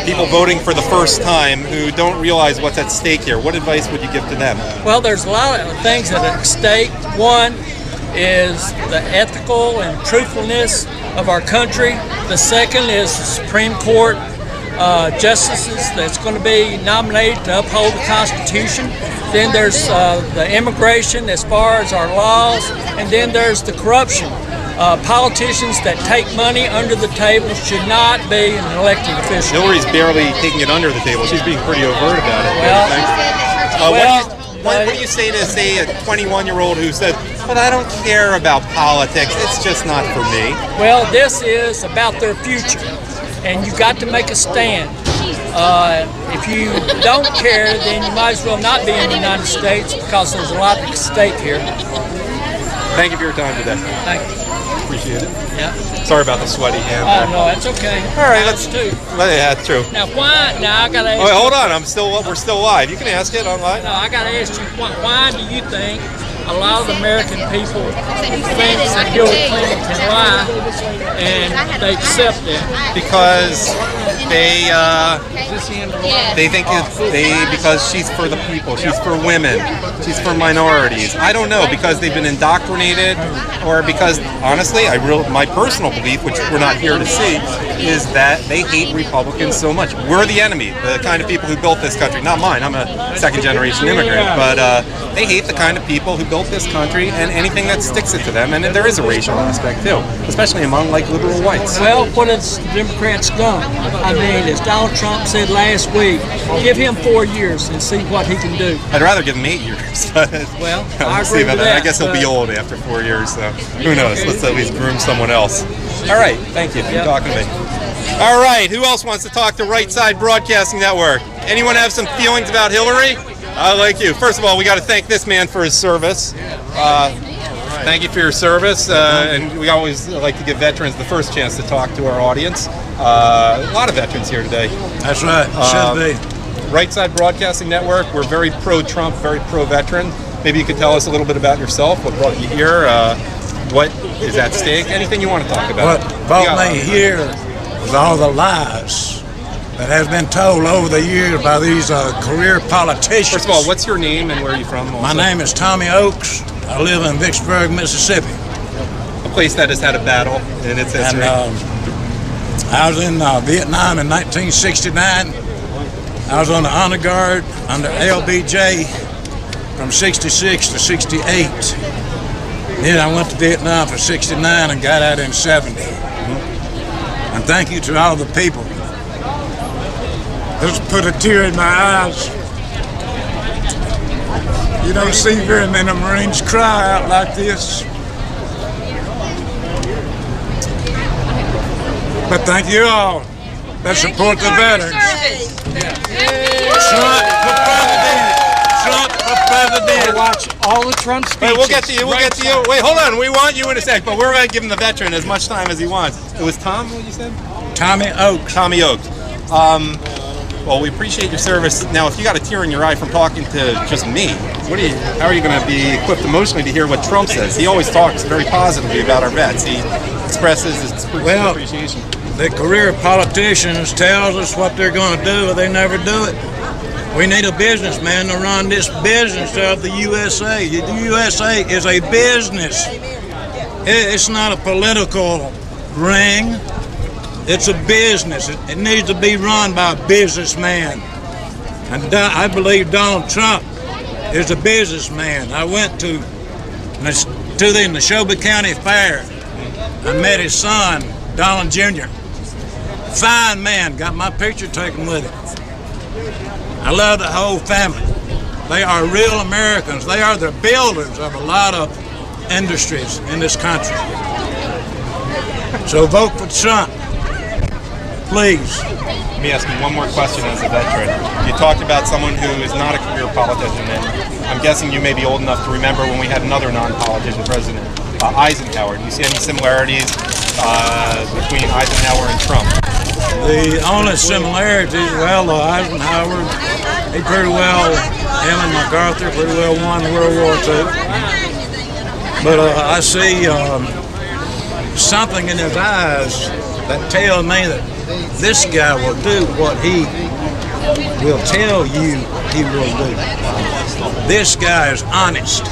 people voting for the first time who don't realize what's at stake here. What advice would you give to them? Well, there's a lot of things that are at stake. One is the ethical and truthfulness of our country. The second is the Supreme Court justices that's going to be nominated to uphold the Constitution. Then there's the immigration as far as our laws, and then there's the corruption. Politicians that take money under the table should not be an elected official. Hillary's barely taking it under the table. She's being pretty overt about it. What do you say to, say, a 21-year-old who said, but I don't care about politics, it's just not for me? Well, this is about their future, and you got to make a stand. If you don't care, then you might as well not be in the United States because there's a lot at stake here. Thank you for your time today. Thank you. Appreciate it. Yeah. Sorry about the sweaty hand. Oh, no, that's okay. All right, let's do. Yeah, that's true. Now, why? Now, I got to ask Wait, hold on. We're still live. You can ask it online. No, I got to ask you, why do you think a lot of the American people think that Hillary Clinton can lie and they accept it? Because they think because she's for the people, she's for women, she's for minorities. I don't know, because they've been indoctrinated, or because honestly, my personal belief, which we're not here to see, is that they hate Republicans so much. We're the enemy, the kind of people who built this country. Not mine. I'm a second-generation immigrant, but they hate the kind of people who built this country and anything that sticks it to them. And there is a racial aspect too, especially among like liberal whites. Well, what has the Democrats done? I mean, as Donald Trump said last week, give him 4 years and see what he can do. I'd rather give him 8 years. But well, we'll see about that. I guess he'll be old after 4 years, so who knows? Let's at least groom someone else. All right, thank you for talking to me. All right, who else wants to talk to Right Side Broadcasting Network? Anyone have some feelings about Hillary? I like you. First of all, we got to thank this man for his service. Thank you for your service, and we always like to give veterans the first chance to talk to our audience. A lot of veterans here today. That's right, should be. Right Side Broadcasting Network, we're very pro-Trump, very pro-veteran. Maybe you could tell us a little bit about yourself, what brought you here, what is at stake, anything you want to talk about. What brought me here was all the lies that has been told over the years by these career politicians. First of all, what's your name and where are you from? Also? My name is Tommy Oaks. I live in Vicksburg, Mississippi. A place that has had a battle in its history. And, I was in Vietnam in 1969. I was on the honor guard under LBJ from 66 to 68. Then I went to Vietnam for 69 and got out in 70. And thank you to all the people. Just put a tear in my eyes. You don't see very many Marines cry out like this. But thank you all that support the veterans. Trump for president. Trump for president. Watch all the Trump speeches. Wait, we'll get to you. We'll get to you. Wait, hold on. We want you in a sec, but we're going to give him the veteran as much time as he wants. It was Tom, what you said? Tommy Oaks. Tommy Oaks. Well, we appreciate your service. Now, if you got a tear in your eye from talking to just me, how are you going to be equipped emotionally to hear what Trump says? He always talks very positively about our vets. He expresses his appreciation. The career politicians tells us what they're going to do, but they never do it. We need a businessman to run this business of the USA. The USA is a business. It's not a political ring. It's a business. It needs to be run by a businessman. And I believe Donald Trump is a businessman. I went to the Neshoba County Fair. I met his son, Donald Jr. Fine man, got my picture taken with him. I love the whole family. They are real Americans. They are the builders of a lot of industries in this country. So vote for Trump, please. Let me ask you one more question as a veteran. You talked about someone who is not a career politician, and I'm guessing you may be old enough to remember when we had another non-politician president, Eisenhower. Do you see any similarities between Eisenhower and Trump? The only similarities, well, Eisenhower, he pretty well, him and MacArthur pretty well won World War II. But I see something in his eyes that tells me that this guy will do what he will tell you he will do. This guy is honest.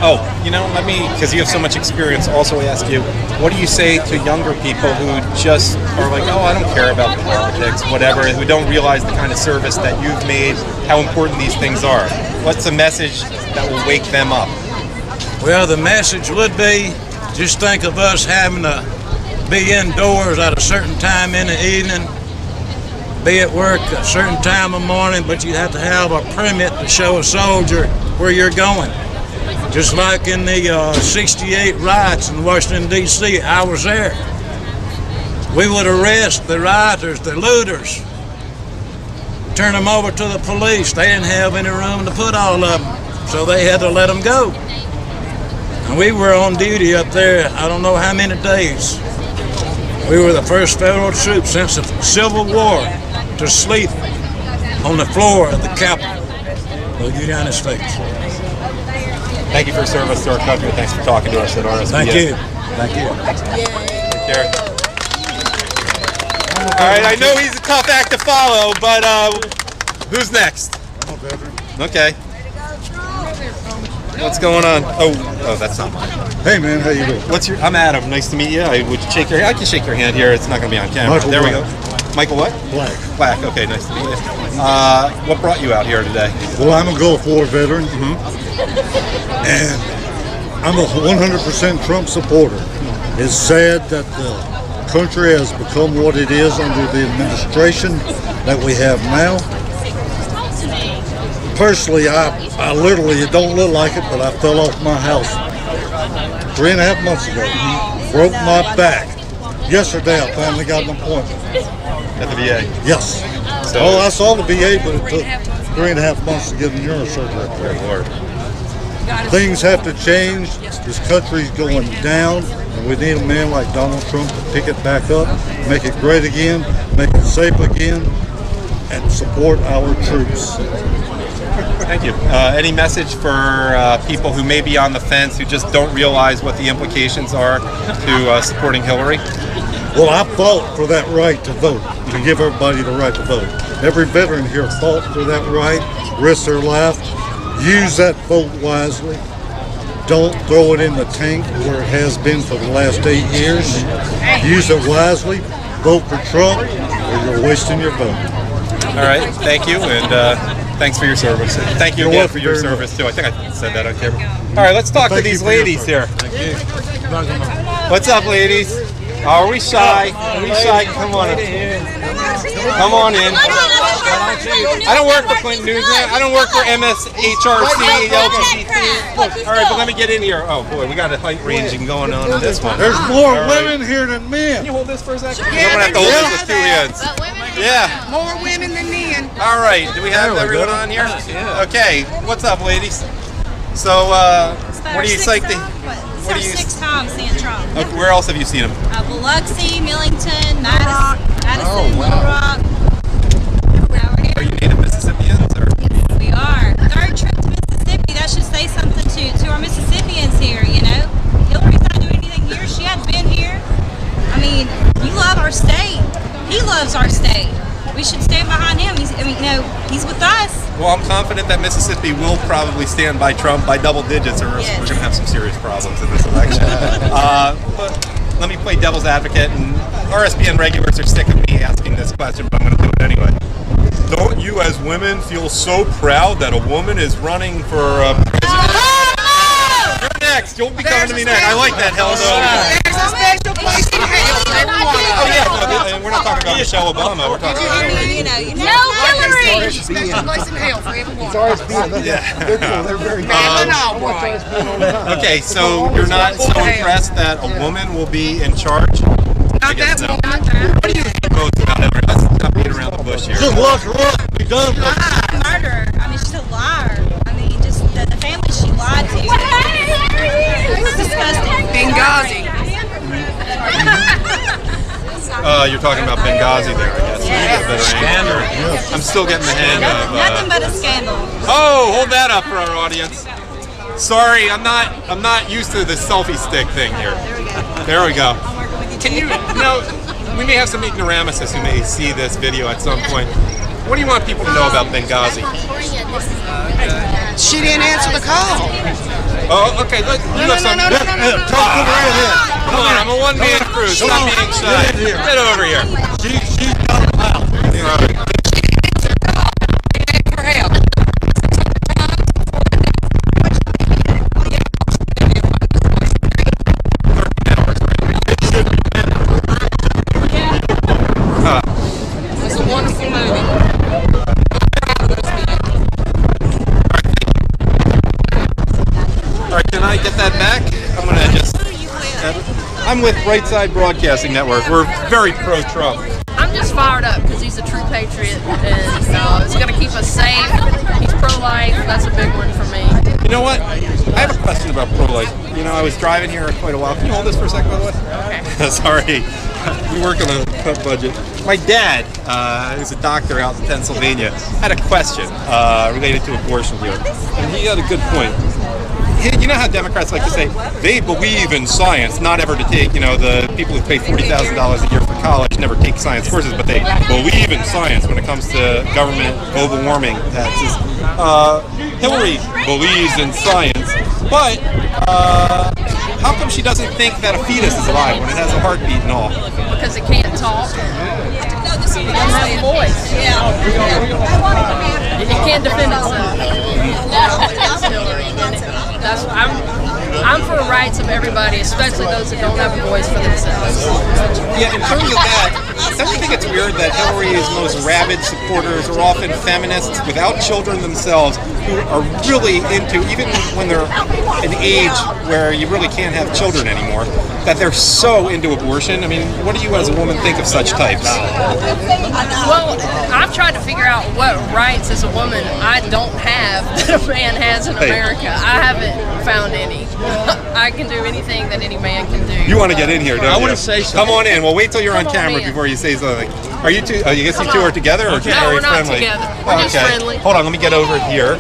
Oh, let me, because you have so much experience, also ask you, what do you say to younger people who just are like, oh, I don't care about politics, whatever, who don't realize the kind of service that you've made, how important these things are? What's a message that will wake them up? Well, the message would be, just think of us having to be indoors at a certain time in the evening, be at work a certain time of morning, but you have to have a permit to show a soldier where you're going. Just like in the 68 riots in Washington, D.C., I was there. We would arrest the rioters, the looters, turn them over to the police. They didn't have any room to put all of them, so they had to let them go. And we were on duty up there, I don't know how many days. We were the first federal troops since the Civil War to sleep on the floor of the Capitol of the United States. Thank you for your service to our country. Thanks for talking to us at RSBN. Thank you. Thank you. Take care. All right, I know he's a tough act to follow, but who's next? I'm a veteran. Okay. What's going on? Oh, that's not mine. Hey man, how you doing? I'm Adam. Nice to meet you. I can shake your hand here. It's not going to be on camera. Michael there we Black. go. Michael what? Black. Okay, nice to meet you. What brought you out here today? Well, I'm a Gulf War veteran, and I'm a 100% Trump supporter. It's sad that the country has become what it is under the administration that we have now. Personally, I literally, it don't look like it, but I fell off my house 3.5 months ago. Broke my back. Yesterday, I finally got an appointment. At the VA? Yes. So, I saw the VA, but it took 3.5 months to get a neurosurgery. Good Lord. Things have to change. This country's going down, and we need a man like Donald Trump to pick it back up, make it great again, make it safe again, and support our troops. Thank you. Any message for people who may be on the fence, who just don't realize what the implications are to supporting Hillary? Well, I fought for that right to vote, to give everybody the right to vote. Every veteran here fought for that right, risked their life. Use that vote wisely. Don't throw it in the tank where it has been for the last 8 years. Use it wisely. Vote for Trump, or you're wasting your vote. All right. Thank you, and thanks for your service. Thank you again for your service, too. I think I said that on camera. All right, let's talk to these ladies here. What's up, ladies? Oh, are we shy? Are we shy? Come on in. Come on in. I don't work for Clinton News. I don't work for MSHRC, LGBT. All right, but let me get in here. Oh boy, we got a height ranging going on in this one. There's more women here than men. Can you hold this for a second? I'm gonna have to hold this with 2 hands. Yeah. More women than men. All right. Do we have everyone on here? Yeah. Okay. What's up, ladies? So, what do you like to? What do you? 6 times seeing Trump. Okay, where else have you seen him? Biloxi, Millington, Madison, Little Rock. Are you native Mississippians or? We are. 3rd trip to Mississippi. That should say something to our Mississippians here. You know, Hillary's not doing anything here. She hadn't been here. I mean, you love our state. He loves our state. We should stand behind him. He's with us. Well, I'm confident that Mississippi will probably stand by Trump by double digits, or else we're going to have some serious problems in this election. But let me play devil's advocate, and RSBN regulars are sick of me asking this question, but I'm going to do it anyway. Don't you, as women, feel so proud that a woman is running for president? You're next. You'll be coming to me next. I like that, Helen. There's a special place in hell for every one of us. Oh yeah, and we're not talking about Michelle Obama. We're talking about Hillary. No, Hillary. There's a special place in hell for every one. Yeah. They're very Okay, so you're not so impressed that a woman will be in charge? Not that woman. What do you think about Hillary? Let's stop beating around the bush here. Just lock her up. Be done. Murderer. I mean, she's a liar. I mean, just the family she lied to. It's disgusting. Benghazi. You're talking about Benghazi there, I guess. Yeah. I'm still getting the hang of. Nothing but a scandal. Oh, hold that up for our audience. Sorry, I'm not used to the selfie stick thing here. There we go. Can you we may have some ignoramuses who may see this video at some point. What do you want people to know about Benghazi? She didn't answer the call. Oh, okay. Talk to the redhead. Come on, I'm a one-man crew. Stop being shy. Get over here. She's got a mouth. For help. It's a wonderful movie. Alright, can I get that back? I'm gonna just. I'm with Right Side Broadcasting Network. We're very pro-Trump. I'm just fired up because he's a true patriot and he's going to keep us safe. He's pro-life. That's a big one for me. You know what? I have a question about pro-life. You know, I was driving here quite a while. Can you hold this for a second, by the way? Okay. Sorry. We work on a cut budget. My dad, who's a doctor out in Pennsylvania, had a question related to abortion here. And he had a good point. You know how Democrats like to say they believe in science, not ever to take, the people who pay $40,000 a year for college never take science courses, but they believe in science when it comes to government, global warming taxes. Hillary believes in science, but how come she doesn't think that a fetus is alive when it has a heartbeat and all? Because it can't talk. It doesn't have a voice. It can't defend itself. I'm for the rights of everybody, especially those that don't have a voice for themselves. Yeah, in terms of that, don't you think it's weird that Hillary's most rabid supporters are often feminists without children themselves who are really into, even when they're an age where you really can't have children anymore, that they're so into abortion? I mean, what do you as a woman think of such types? Well, I've tried to figure out what rights as a woman I don't have that a man has in America. I haven't found any. I can do anything that any man can do. You want to get in here, don't you? I want to say something. Come on in. Well, wait till you're on camera before you say something. Are you two? You guess you two are together, or No, are you we're not friendly? together. We're just friendly. Hold on, let me get over here.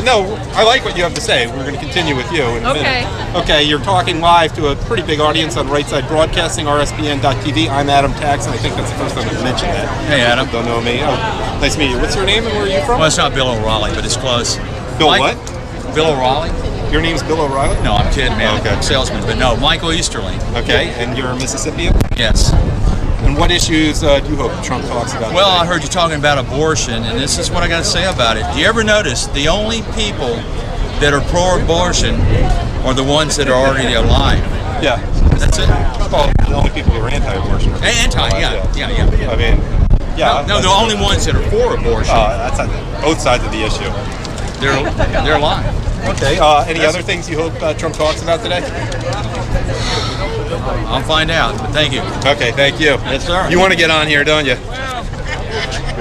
No, I like what you have to say. We're going to continue with you in a minute. Okay, you're talking live to a pretty big audience on Right Side Broadcasting, RSBN.TV. I'm Adam Tax, and I think that's the first time I've mentioned that. Hey, Adam. Don't know me. Oh, nice to meet you. What's your name and where are you from? Well, it's not Bill O'Reilly, but it's close. Bill what? Bill O'Reilly. Your name's Bill O'Reilly? No, I'm kidding, man. Okay. I'm a salesman, but no, Michael Easterling. Okay, and you're a Mississippian? Yes. And what issues do you hope Trump talks about? Well, today? I heard you talking about abortion, and this is what I got to say about it. Do you ever notice the only people that are pro-abortion are the ones that are already alive? Yeah. That's it. Well, the only people who are anti-abortion. Anti, yeah. I mean, yeah. No, the only ones that are for abortion. That's on both sides of the issue. They're lying. Okay. Any other things you hope Trump talks about today? I'll find out, but thank you. Okay, thank you. Yes, sir. You want to get on here, don't you?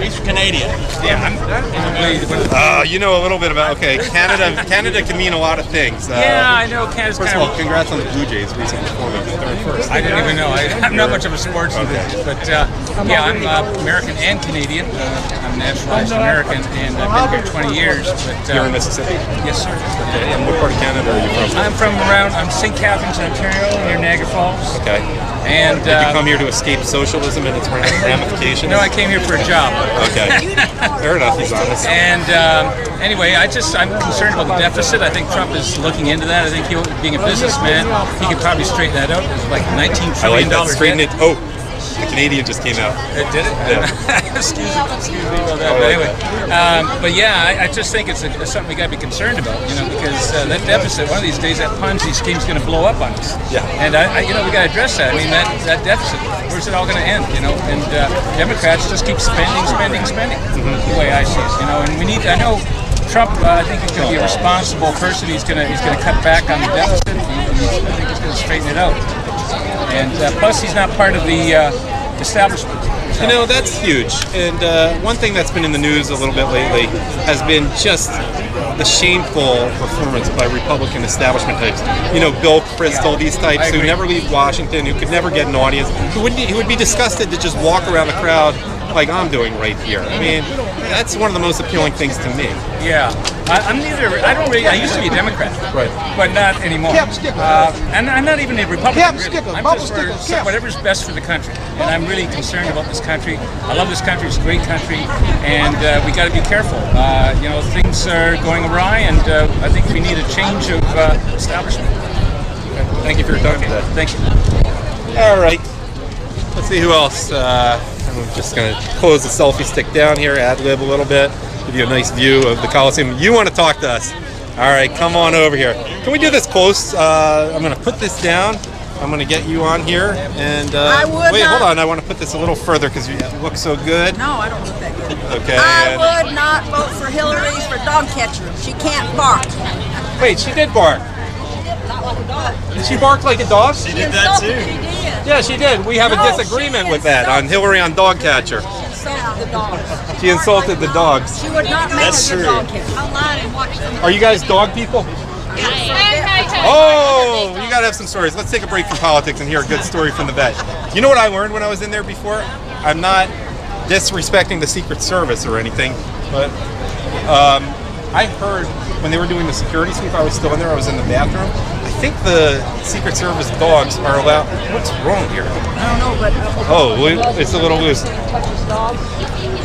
He's Canadian. Yeah, You know a little bit about. Okay, Canada can mean a lot of things. Yeah, I know Canada's First kind of all, congrats on the Blue Jays recent performance. First. I didn't even know. I'm not much of a sports enthusiast, but yeah, I'm American and Canadian. I'm naturalized American, and I've been here 20 years. But you're in Mississippi? Yes, sir. Okay, and what part of Canada are you from? I'm from I'm St. Catharines, Ontario, near Niagara Falls. Okay. And did you come here to escape socialism and its ramifications? No, I came here for a job. Okay. Fair enough. He's honest. And anyway, I'm concerned about the deficit. I think Trump is looking into that. I think being a businessman, he could probably straighten that out. It's like $19 trillion. Straighten it. Oh, the Canadian just came out. It did it? Yeah. excuse me about that. But anyway, but yeah, I just think it's something we got to be concerned about. Because that deficit, one of these days, that Ponzi scheme is going to blow up on us. Yeah. And we got to address that. I mean, that deficit. Where's it all going to end? And Democrats just keep spending. The way I see it. And we need. I know Trump. I think he's going to be a responsible person. He's going to cut back on the deficit. I think he's going to straighten it out. And plus, he's not part of the establishment. So. That's huge. And one thing that's been in the news a little bit lately has been just the shameful performance by Republican establishment types. Bill Kristol, these types who never leave Washington, who could never get an audience, who would be disgusted to just walk around the crowd like I'm doing right here. I mean, that's one of the most appealing things to me. Yeah. I used to be a Democrat, right, but not anymore. And I'm not even a Republican. Really. I'm just for whatever's best for the country, and I'm really concerned about this country. I love this country; it's a great country, and we got to be careful. Things are going awry, and I think we need a change of establishment. Okay. Thank you for your time today. Thank you. All right. Let's see who else. I'm just going to close the selfie stick down here, ad-lib a little bit, give you a nice view of the Coliseum. You want to talk to us? All right, come on over here. Can we do this close? I'm going to put this down. I'm going to get you on here. And wait, hold on. I want to put this a little further because you look so good. No, I don't look that good. Okay. I would not vote for Hillary for dog catcher. She can't bark. Wait, she did bark. Not like a dog. Did she bark like a dog? She did that too. She did. Yeah, she did. We have a disagreement with that on Hillary on dog catcher. She insulted the dogs. She insulted the dogs. She would not make a dog catcher. Online and watch them. Are you guys dog people? Oh, you gotta have some stories. Let's take a break from politics and hear a good story from the vet. You know what I learned when I was in there before? I'm not disrespecting the Secret Service or anything, but I heard when they were doing the security sweep, I was still in there, I was in the bathroom. I think the Secret Service dogs are allowed. What's wrong here? I don't know, but. Oh, it's a little loose.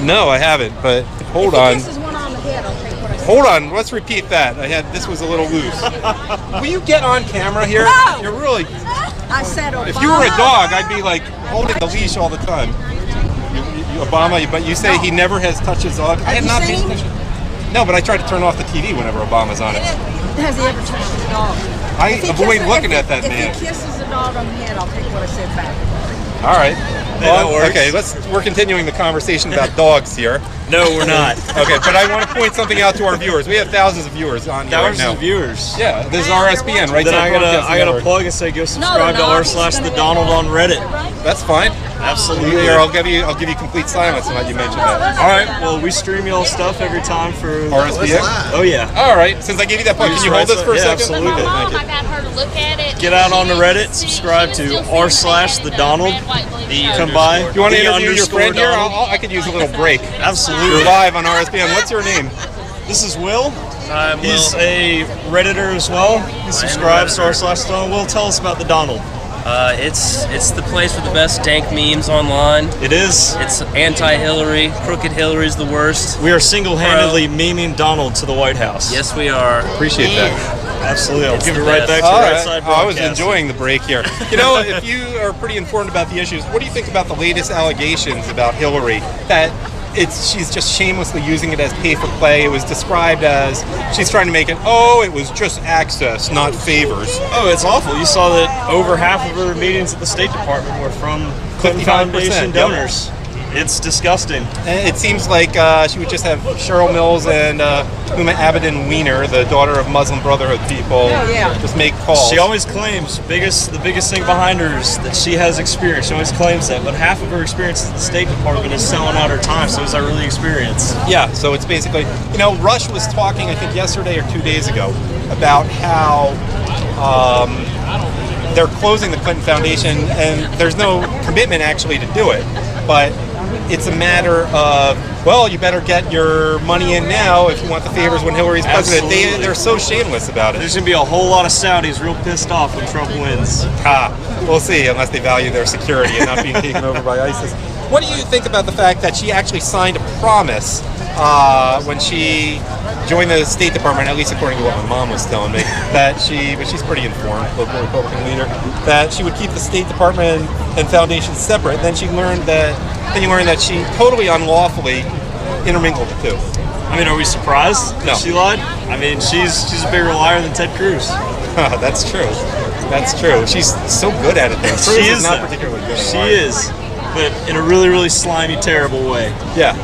No, I haven't, but hold on. This is one on the head, I'll take what I said. Hold on, let's repeat that. This was a little loose. Will you get on camera here? No! You're really. I said Obama. If you were a dog, I'd be like holding the leash all the time. Obama, but you say he never has touched his dog. I have not paid attention. No, but I try to turn off the TV whenever Obama's on it. Has he ever touched his dog? I avoid looking at that man. If he kisses a dog on the head, I'll take what I said back. All right. Well, okay, we're continuing the conversation about dogs here. No, we're not. Okay, but I want to point something out to our viewers. We have thousands of viewers on here right now. Thousands of viewers. Yeah, this is RSBN, right? Then I gotta plug and say go subscribe to r/TheDonald on Reddit. That's fine. Absolutely. Here, I'll give you complete silence when you mention that. All right. Well, we stream y'all stuff every time for RSBN. Oh yeah. All right. Since I gave you that plug, can you hold this for a second? Absolutely. Thank you. I got her to look at it. Get out on the Reddit. Subscribe to r/TheDonald. Come by. You want to interview your friend here? I could use a little break. Absolutely. You're live on RSBN. What's your name? This is Will. He's a Redditor as well. He subscribes to r/Donald. Will, tell us about the Donald. It's the place with the best dank memes online. It is. It's anti-Hillary. Crooked Hillary's the worst. We are single-handedly memeing Donald to the White House. Yes, we are. Appreciate that. Absolutely. I'll give it right back to the right side broadcast. I was enjoying the break here. If you are pretty informed about the issues, what do you think about the latest allegations about Hillary that she's just shamelessly using it as pay for play. It was described as she's trying to make it, it was just access, not favors. Oh, it's awful. You saw that over half of her meetings at the State Department were from Clinton 55%, Foundation yep. donors. It's disgusting. And it seems like she would just have Cheryl Mills and Huma Abedin Weiner, the daughter of Muslim Brotherhood people, just make calls. She always claims the biggest thing behind her is that she has experience. She always claims that, but half of her experience at the State Department is selling out her time. So is that really experience? Yeah. So it's basically, Rush was talking, I think yesterday or 2 days ago, about how they're closing the Clinton Foundation, and there's no commitment actually to do it, but it's a matter of, you better get your money in now if you want the favors when Hillary's president. They're so shameless about it. There's going to be a whole lot of Saudis real pissed off when Trump wins. We'll see, unless they value their security and not being taken over by ISIS. What do you think about the fact that she actually signed a promise when she joined the State Department, at least according to what my mom was telling me, but she's pretty informed, local Republican leader, that she would keep the State Department and foundation separate. Then you learned that she totally unlawfully intermingled the two. I mean, are we surprised No. she lied? I mean, she's a bigger liar than Ted Cruz. That's true. That's true. She's so good at it, though. Cruz She is is not though. particularly good at She lying. is, but in a really, really slimy, terrible way. Yeah.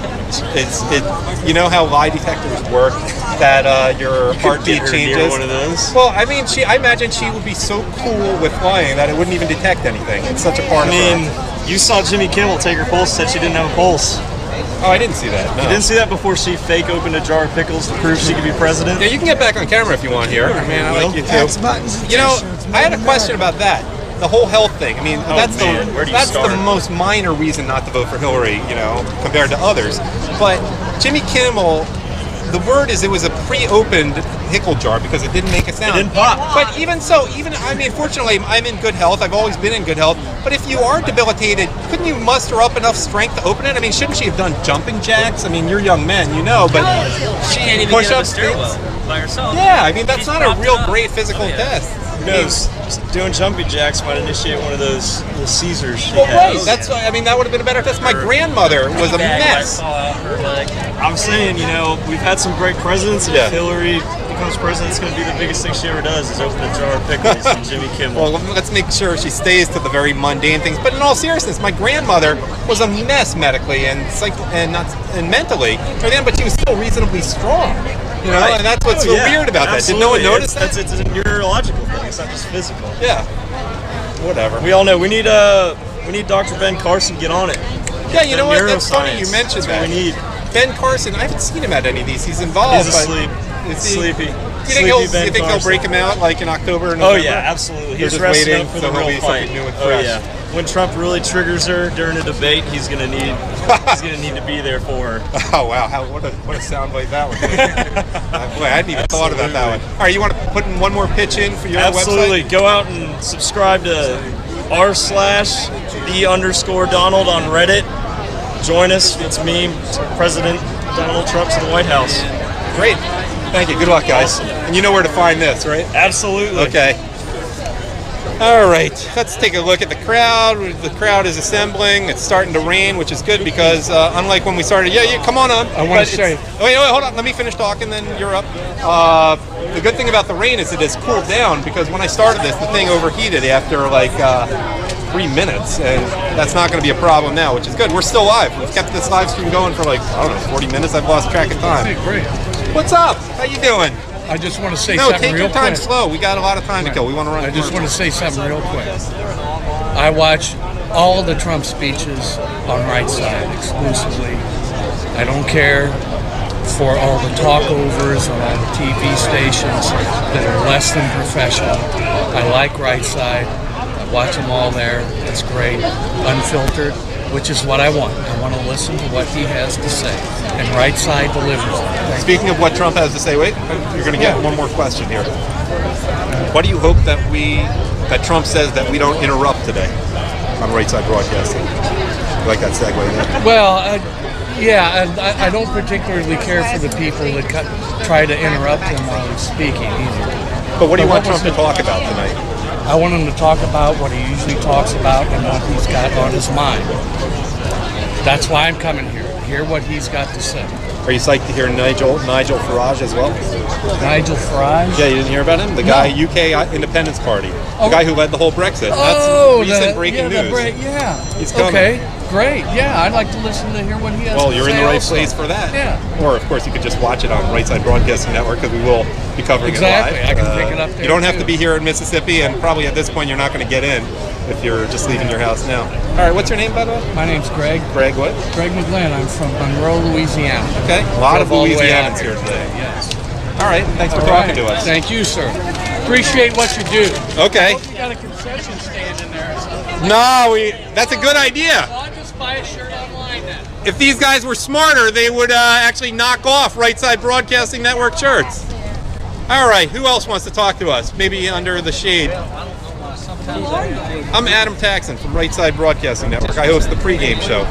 You know how lie detectors work, that your heartbeat Get her near changes. one of those. Well, I mean, I imagine she would be so cool with lying that it wouldn't even detect anything. It's such a part of her. You saw Jimmy Kimmel take her pulse, said she didn't have a pulse. Oh, I didn't see that. No. You didn't see that before she fake opened a jar of pickles to prove she could be president? Yeah, you can get back on camera if you want here. I mean, I like you too. You know, I had a question about that. The whole health thing. I mean, that's the most minor reason not to vote for Hillary, compared to others. But Jimmy Kimmel, the word is it was a pre-opened pickle jar because it didn't make a sound. It didn't pop. But even so, fortunately, I'm in good health. I've always been in good health. But if you are debilitated, couldn't you muster up enough strength to open it? I mean, shouldn't she have done jumping jacks? I mean, you're young men, but She can't even push get up a ups, stairwell by herself. Yeah, I mean, that's She's not a propped real up. great physical test. Who knows? Doing jumping jacks might initiate one of those little Caesars she Well, right. has. That's why. I mean, that would have been a better test. My grandmother was a mess. I'm saying, we've had some great presidents, and if Hillary becomes president, it's going to be the biggest thing she ever does is open a jar of pickles and Jimmy Kimmel. Well, let's make sure she stays to the very mundane things. But in all seriousness, my grandmother was a mess medically and mentally, but she was still reasonably strong. And that's what's so weird about that. Did no one notice that? It's a neurological thing. It's not just physical. Yeah. Whatever. We all know we need Dr. Ben Carson to get on it. Yeah, you know what? That's Neuroscience. funny you mentioned that. We need Ben Carson. I haven't seen him at any of these. He's involved. He's asleep. Sleepy. Do you think they'll break him out like in October? Or Oh November? yeah, absolutely. They're He's just resting waiting up for so the there'll real be fight. something new and Oh fresh. yeah. When Trump really triggers her during a debate, he's gonna need to be there for her. Oh wow! What a soundbite that was. Boy, I hadn't even thought about that one. All right, you want to put in one more pitch in for your Absolutely. website? Go out and subscribe to r/the_Donald on Reddit. Join us. It's me, President Donald Trump, to the White House. Great. Thank you. Good luck, guys. And you know where to find this, right? Absolutely. Okay. All right. Let's take a look at the crowd. The crowd is assembling. It's starting to rain, which is good because unlike when we started, come on up. I want to say. Wait, hold on. Let me finish talking, then you're up. The good thing about the rain is it has cooled down because when I started this, the thing overheated after 3 minutes, and that's not going to be a problem now, which is good. We're still live. We've kept this live stream going for 40 minutes. I've lost track of time. Hey, great. What's up? How you doing? I just want to say No, something take real your time quick. slow. We got a lot of time to kill. We want to run. I just want to say something real quick. I watch all the Trump speeches on Right Side exclusively. I don't care for all the talkovers on all the TV stations that are less than professional. I like Right Side. I watch them all there. It's great. Unfiltered, which is what I want. I want to listen to what he has to say. And Right Side delivers it. Speaking of what Trump has to say, wait, you're going to get one more question here. What do you hope that Trump says that we don't interrupt today on Right Side Broadcasting? You like that segue there? Well, I don't particularly care for the people that try to interrupt him while he's speaking either. But what do you want Trump to talk about tonight? I want him to talk about what he usually talks about and what he's got on his mind. That's why I'm coming here. hear what he's got to say. Are you psyched to hear Nigel Farage as well? Nigel Farage? Yeah, you didn't hear about him? The guy, UK Independence Party. The guy who led the whole Brexit. Oh, that's recent breaking news. He's coming. Okay, great. Yeah, I'd like to listen to hear what he has to say. Well, you're in the right also. place for that. Yeah. Or, of course, you could just watch it on Right Side Broadcasting Network because we will be covering it live. Exactly, I can pick it up there. You don't have to too. be here in Mississippi, and probably at this point you're not going to get in if you're just leaving your house now. All right, what's your name, by the way? My name's Greg. Greg what? Greg McGlynn. I'm from Monroe, Louisiana. Okay, a lot of Drove all the way Louisianans out here today. Yes. All right, thanks for All talking right. to us. Thank you, sir. Appreciate what you do. Okay. I hope you got a concession stand in there or something. No, that's a good idea. Well, I'll just buy a shirt online then. If these guys were smarter, they would actually knock off Right Side Broadcasting Network shirts. All right, who else wants to talk to us? Maybe under the shade. I'm Adam Taxon from Right Side Broadcasting Network. I host the pregame show.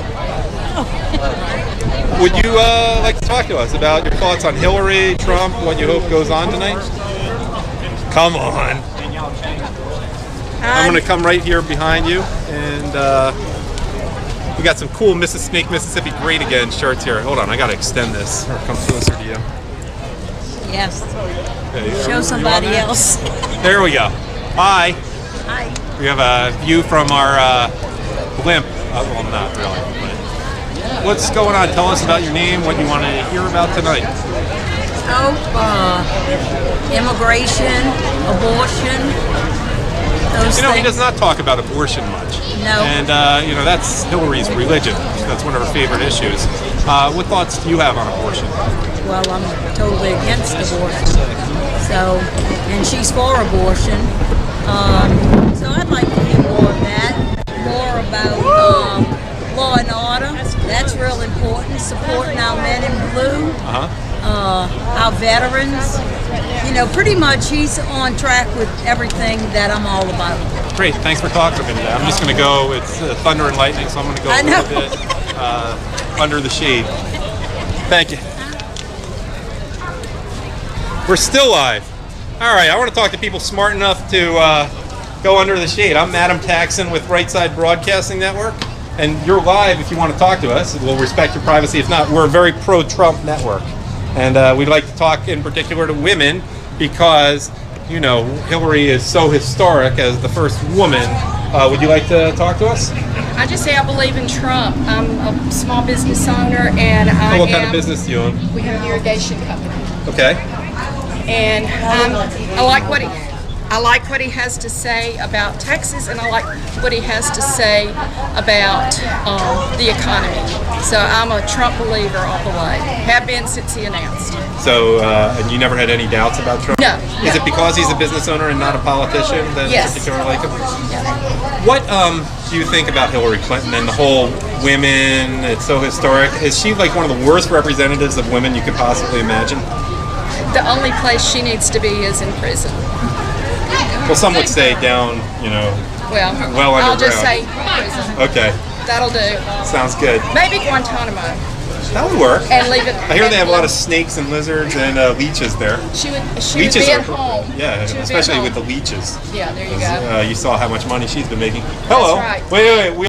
Would you like to talk to us about your thoughts on Hillary, Trump, what you hope goes on tonight? Come on. I'm going to come right here behind you, and we got some cool Snake Mississippi Great Again shirts here. Hold on, I got to extend this or come closer to you. Yes. Okay, Show somebody else. There we go. Hi. Hi. We have a view from our blimp. Well, not really. But what's going on? Tell us about your name, what you want to hear about tonight. Immigration, abortion, those He things. does not talk about abortion much. No. And, that's Hillary's religion. That's one of her favorite issues. What thoughts do you have on abortion? Well, I'm totally against abortion. So, and she's for abortion. So I'd like to hear more of that. More about law and order. That's real important. Supporting our men in blue. Our veterans. Pretty much he's on track with everything that I'm all about. Great, thanks for talking to me today. I'm just going to go, it's thunder and lightning, so I'm going to go a little bit under the shade. Thank you. We're still live. All right, I want to talk to people smart enough to go under the shade. I'm Adam Taxon with Right Side Broadcasting Network, and you're live if you want to talk to us. We'll respect your privacy. If not, we're a very pro-Trump network. And we'd like to talk in particular to women because, Hillary is so historic as the first woman. Would you like to talk to us? I just say I believe in Trump. I'm a small business owner, and What kind of business do you own? We have an irrigation company, Okay. and I like what he has to say about Texas, and I like what he has to say about the economy. So I'm a Trump believer all the way. Have been since he announced. So, and you never had any doubts about Trump? No. Is it because he's a business owner and not a politician that Yes. particularly like him? What do you think about Hillary Clinton and the whole women? It's so historic. Is she like one of the worst representatives of women you could possibly imagine? The only place she needs to be is in prison. Well, some would say down, Well, well I'll just say underground. prison. Okay, That'll do. sounds good. Maybe Guantanamo. That would work. And leave it. I hear they have a lot of snakes and lizards and leeches there. She would Leeches be at are home. Yeah, She would be at especially home. with the leeches. Yeah, there you go. You saw how much money she's been making. Hello. right. Wait.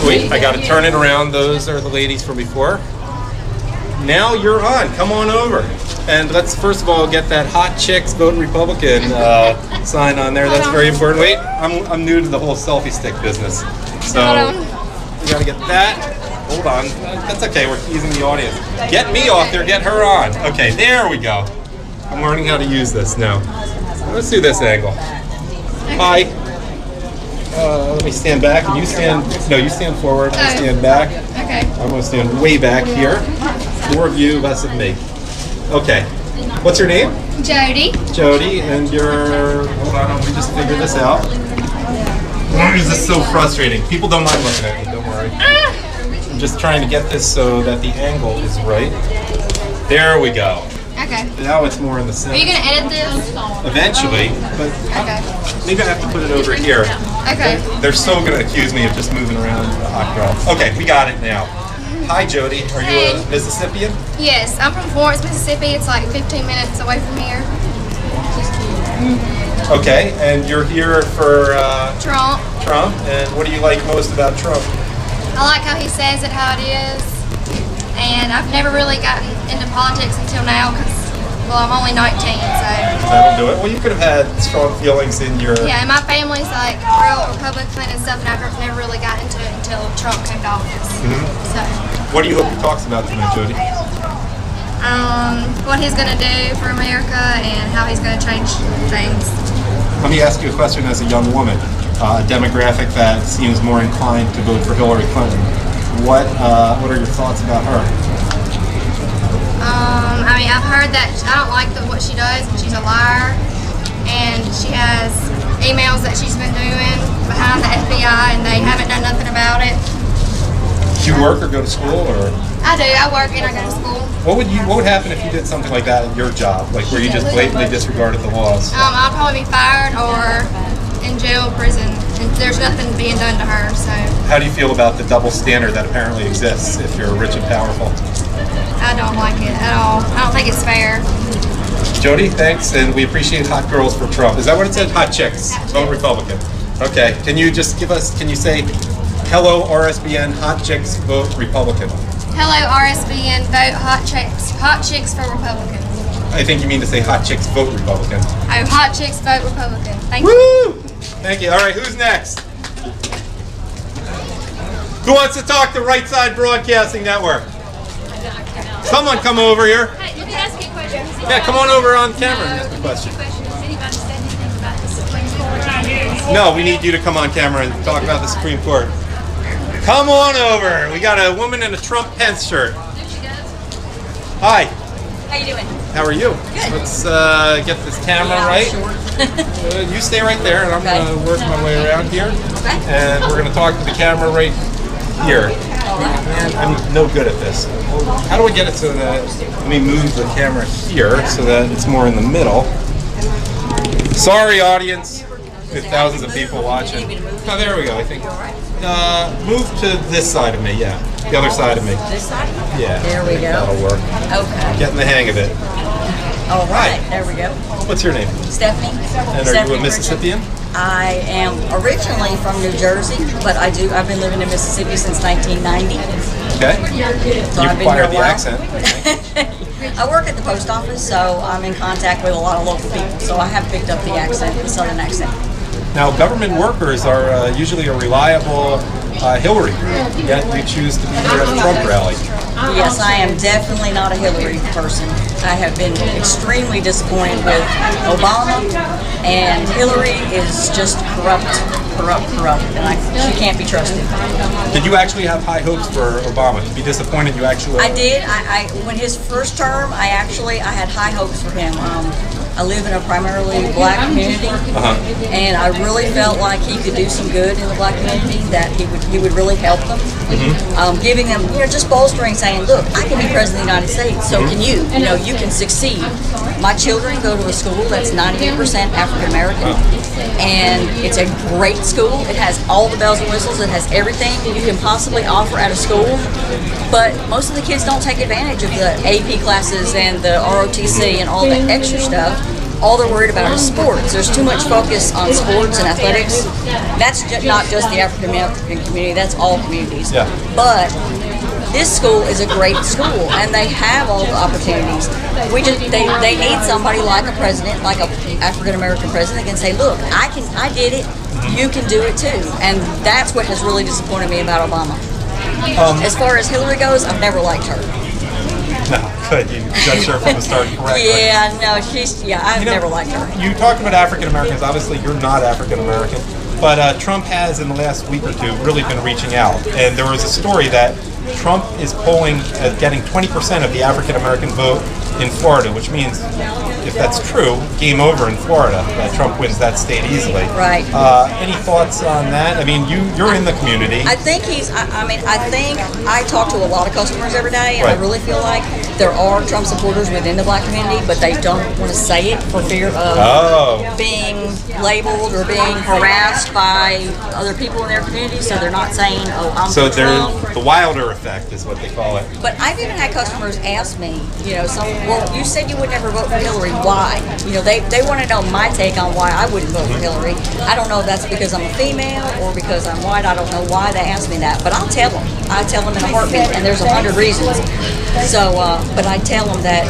Wait, I gotta turn it around. Those are the ladies from before. Now you're on. Come on over. And let's first of all get that Hot Chicks Vote Republican sign on there. That's very important. Wait, I'm new to the whole selfie stick business. So we gotta get that. Hold on. That's okay, we're teasing the audience. Get me off there, get her on. Okay, there we go. I'm learning how to use this now. Let's do this angle. Hi. Let me stand back. And you stand, no, you stand forward. I stand back. Okay. I'm going to stand way back here. More of you, less of me. Okay. What's your name? Jody. Jody, and you're, hold on, let me just figure this out. Why is this so frustrating? People don't mind looking at me, don't worry. I'm just trying to get this so that the angle is right. There we go. Okay. Now it's more in the center. Are you gonna edit this? Eventually, but maybe I have to put it over here. Okay. They're so gonna accuse me of just moving around the hot girl. Okay, we got it now. Hi Jody, are you a Mississippian? Yes, I'm from Florence, Mississippi. It's like 15 minutes away from here. Okay, and you're here for Trump. Trump, and what do you like most about Trump? I like how he says it, how it is. And I've never really gotten into politics until now because, well, I'm only 19, so. That'll do it. Well, you could have had strong feelings in your... Yeah, and my family's like real Republican and stuff, and I've never really got into it until Trump came to office. So, What do you hope he talks about tonight, Jody? what he's gonna do for America and how he's gonna change things. Let me ask you a question as a young woman, a demographic that seems more inclined to vote for Hillary Clinton. What are your thoughts about her? I mean, I've heard that I don't like what she does, and she's a liar, and she has emails that she's been doing behind the FBI, and they haven't done nothing about it. Do you work or go to school, or? I do. I work and I go to school. What would happen if you did something like that at your job, like where you just blatantly disregarded the laws? I'll probably be fired or in jail, prison. And there's nothing being done to her. So How do you feel about the double standard that apparently exists if you're rich and powerful? I don't like it at all. I don't think it's fair. Jody, thanks, and we appreciate Hot Girls for Trump. Is that what it said? Hot Chicks, vote Republican. Okay, can you just can you say, hello RSBN, Hot Chicks, vote Republican? Hello RSBN, vote Hot Chicks for Republican. I think you mean to say Hot Chicks, vote Republican. Oh, Hot Chicks, vote Republican. Thank Woo! you. Thank you. All right, who's next? Who wants to talk to Right Side Broadcasting Network? Someone come over here. Hey, let me ask you a question. Yeah, come on over on camera and ask a question. Has anybody said anything about the Supreme Court? No, we need you to come on camera and talk about the Supreme Court. Come on over. We got a woman in a Trump Pence shirt. There she goes. Hi. How you doing? How are you? Good. Let's get this camera right. You stay right there, and I'm going to work my way around here. Okay. And we're going to talk to the camera right here. Man, I'm no good at this. How do we get it so that, let me move the camera here so that it's more in the middle. Sorry, audience. There's thousands of people watching. Oh, there we go, I think. Move to this side of me, yeah. The other side of me. This side? Yeah. There we go. That'll work. Okay. I'm getting the hang of it. All right. There we go. What's your name? Stephanie. And are you a Mississippian? I am originally from New Jersey, but I've been living in Mississippi since 1990. Okay. So You I've been here acquired a the while. accent. I work at the post office, so I'm in contact with a lot of local people. So I have picked up the accent, the southern accent. Now, government workers are usually a reliable Hillary group, yet you choose to be here at a Trump rally. Yes, I am definitely not a Hillary person. I have been extremely disappointed with Obama, and Hillary is just corrupt, and she can't be trusted. Did you actually have high hopes for Obama? To be disappointed, you actually... I did. When his first term, I had high hopes for him. I live in a primarily black community, and I really felt like he could do some good in the black community, that he would really help them. Giving them, just bolstering, saying, look, I can be president of the United States, so can you. You can succeed. My children go to a school that's 98% African American, and it's a great school. It has all the bells and whistles. It has everything you can possibly offer at a school, but most of the kids don't take advantage of the AP classes and the ROTC and all the extra stuff. all they're worried about is sports. There's too much focus on sports and athletics. That's not just the African American community, that's all communities. Yeah. But this school is a great school, and they have all the opportunities. They need somebody like a president, like a African American president, that can say, "Look, I did it. You can do it too." And that's what has really disappointed me about Obama. As far as Hillary goes, I've never liked her. No, good. You judged her from the start correctly. Yeah, no, I've never liked her. You talked about African Americans. Obviously, you're not African American. But Trump has, in the last week or two, really been reaching out. And there was a story that Trump is polling, getting 20% of the African American vote in Florida, which means, if that's true, game over in Florida. That Trump wins that state easily. Right. Any thoughts on that? I mean, you're in the community. I think I think I talk to a lot of customers every day, and Right. I really feel like there are Trump supporters within the black community, but they don't want to say it for fear of being labeled or being harassed by other people in their community, so they're not saying, "Oh, I'm So for Trump." the Wilder effect is what they call it. But I've even had customers ask me, well, you said you would never vote for Hillary. Why? They want to know my take on why I wouldn't vote for Hillary. I don't know if that's because I'm a female or because I'm white. I don't know why they ask me that, but I'll tell them. I tell them in a heartbeat, and there's 100 reasons. So, but I tell them that,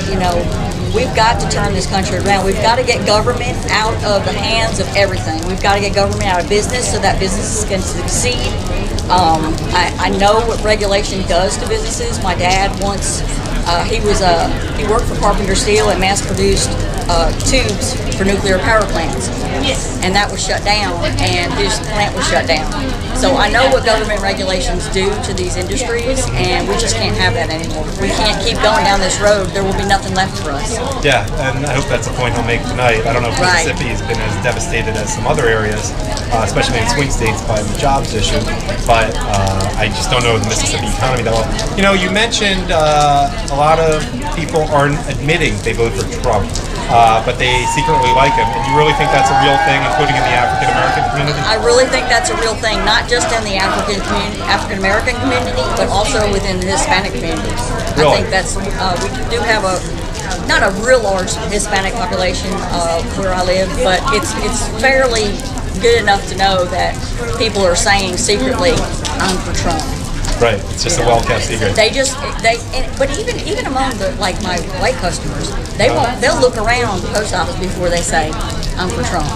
we've got to turn this country around. We've got to get government out of the hands of everything. We've got to get government out of business so that businesses can succeed. I know what regulation does to businesses. My dad once, he worked for Carpenter Steel and mass-produced tubes for nuclear power plants. And that was shut down, and his plant was shut down. So I know what government regulations do to these industries, and we just can't have that anymore. We can't keep going down this road. There will be nothing left for us. Yeah, and I hope that's a point he'll make tonight. I don't know if Mississippi has been as devastated as some other areas, especially in swing states, by the jobs issue, but I just don't know the Mississippi economy that well. You mentioned a lot of people aren't admitting they vote for Trump, but they secretly like him, and you really think that's a real thing, including in the African American community? I really think that's a real thing, not just in the African American community, but also within the Hispanic community. Really? I think that's we do have not a real large Hispanic population where I live, but it's fairly good enough to know that people are saying secretly, "I'm for Trump." Right, it's just a well-kept secret. But even among my white customers, they'll look around the post office before they say, "I'm for Trump."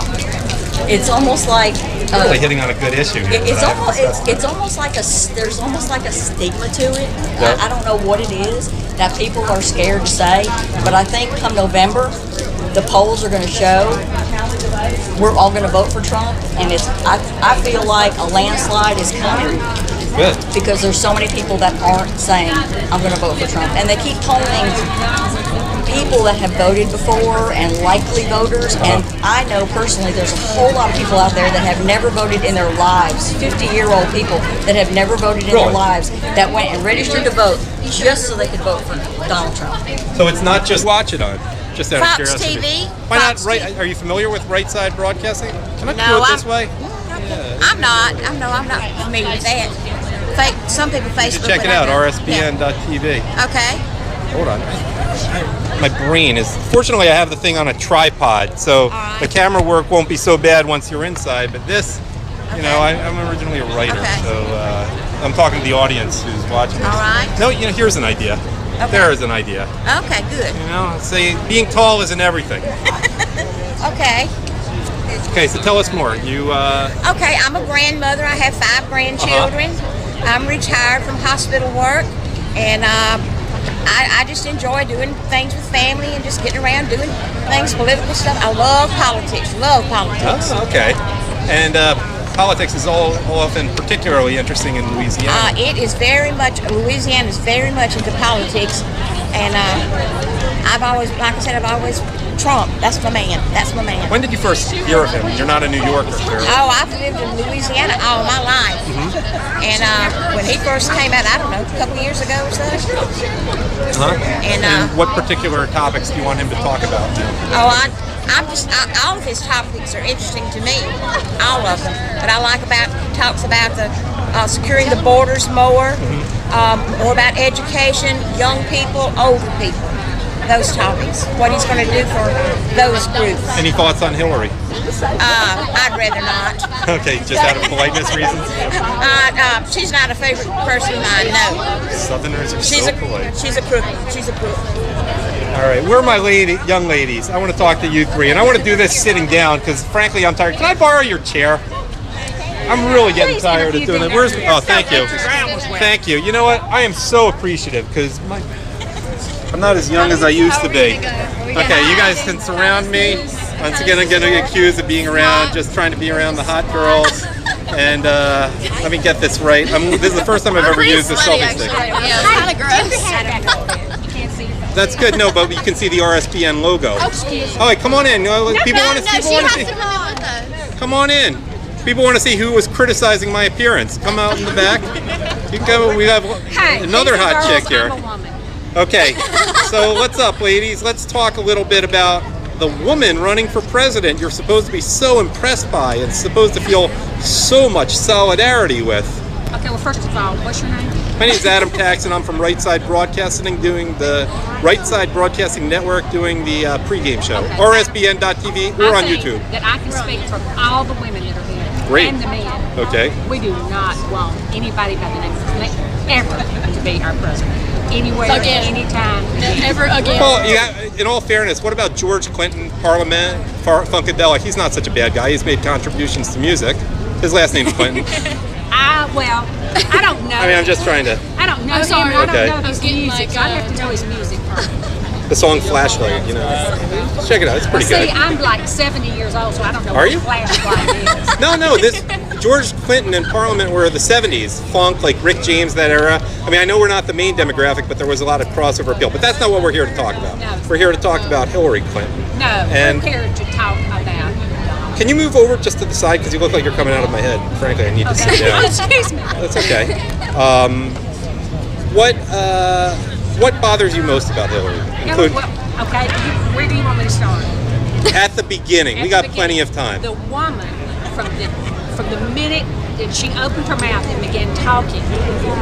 It's almost like You're really hitting on a good issue here. It's almost like there's almost like a stigma to it. Yeah. I don't know what it is that people are scared to say, but I think come November, the polls are going to show we're all going to vote for Trump, and I feel like a landslide is coming. Good. Because there's so many people that aren't saying, "I'm going to vote for Trump." And they keep polling people that have voted before and likely voters. And I know personally there's a whole lot of people out there that have never voted in their lives, 50-year-old people that have never voted in their lives, that went and registered to vote just so they could vote for Donald Trump. So it's not just watch it on. Just out of Fox curiosity. TV. Why Fox not? Right? Are you familiar with right side broadcasting? Can I do No, it this way? I'm not familiar with that. Some people Facebook. Check it out, RSBN.TV. Okay. Hold on. My brain is. Fortunately, I have the thing on a tripod, so the camera work won't be so bad once you're inside. But this, I'm originally a writer, so I'm talking to the audience who's watching this. All right. No, here's an idea. Okay. There is an idea. Okay, good. Say being tall isn't everything. Okay. Okay, so tell us more. Okay, I'm a grandmother. I have 5 grandchildren. I'm retired from hospital work, and I just enjoy doing things with family and just getting around doing things, political stuff. I love politics. Oh, okay. And politics is all often particularly interesting in Louisiana. Louisiana is very much into politics, and I've always Trump. That's my man. When did you first hear of him? You're not a New Yorker, clearly. Oh, I've lived in Louisiana all my life. And when he first came out, I don't know, a couple years ago or so. And what particular topics do you want him to talk about? All of his topics are interesting to me, all of them. But I like talks about the securing the borders more, more about education, young people, older people. those topics, what he's going to do for those groups. Any thoughts on Hillary? I'd rather not. Okay, just out of politeness reasons. She's not a favorite person of mine, no. Southerners are She's so a polite. She's a crook. She's a crook. All right, where are my young ladies? I want to talk to you three, and I want to do this sitting down because, frankly, I'm tired. Can I borrow your chair? I'm really getting tired of doing it. Where's? Oh, thank you. Thank you. You know what? I am so appreciative because I'm not as young as I used to be. Okay, you guys can surround me. Once again, I'm going to get accused of being around, just trying to be around the hot girls. And let me get this right. This is the first time I've ever used a selfie stick. Yeah, it's kind of gross. That's good. No, but you can see the RSBN logo. Oh, excuse me. All right, come on in. People want to see. She has to come in with us. Come on in. People want to see who was criticizing my appearance. Come out in the back. You can go. We have another hot chick here. Okay, so what's up, ladies? Let's talk a little bit about the woman running for president. You're supposed to be so impressed by and supposed to feel so much solidarity with. Okay, well, first of all, what's your name? My name is Adam Paxton. I'm from Right Side Broadcasting, doing the Right Side Broadcasting Network, doing the pregame show. Okay. RSBN.TV. We're on YouTube. That I can speak for all the women that are here. Great. And the men. Okay. We do not want anybody by the name of Clinton ever to be our president. Anywhere, anytime. Ever again. Well, in all fairness, what about George Clinton, Parliament, Funkadelic? He's not such a bad guy. He's made contributions to music. His last name's Clinton. Well, I don't know. I mean, I'm just trying to. I don't know. I'm sorry. I don't Okay. know his music. So I'd have to know his music first. The song Flashlight, you know. Check it out. It's pretty See, good. I'm like 70 years old, so I don't know Are what you? Flashlight is. No, this George Clinton and Parliament were the 70s. Funk, like Rick James, that era. I mean, I know we're not the main demographic, but there was a lot of crossover appeal. But that's not what we're here to talk about. No. We're here to talk about Hillary Clinton. No, And- we're here to talk about. Can you move over just to the side? Because you look like you're coming out of my head. Frankly, I need to sit down. Excuse me. That's okay. What bothers you most about Hillary? Okay, where do you want me to start? At the beginning. We got plenty of time. The woman, from the minute that she opened her mouth and began talking,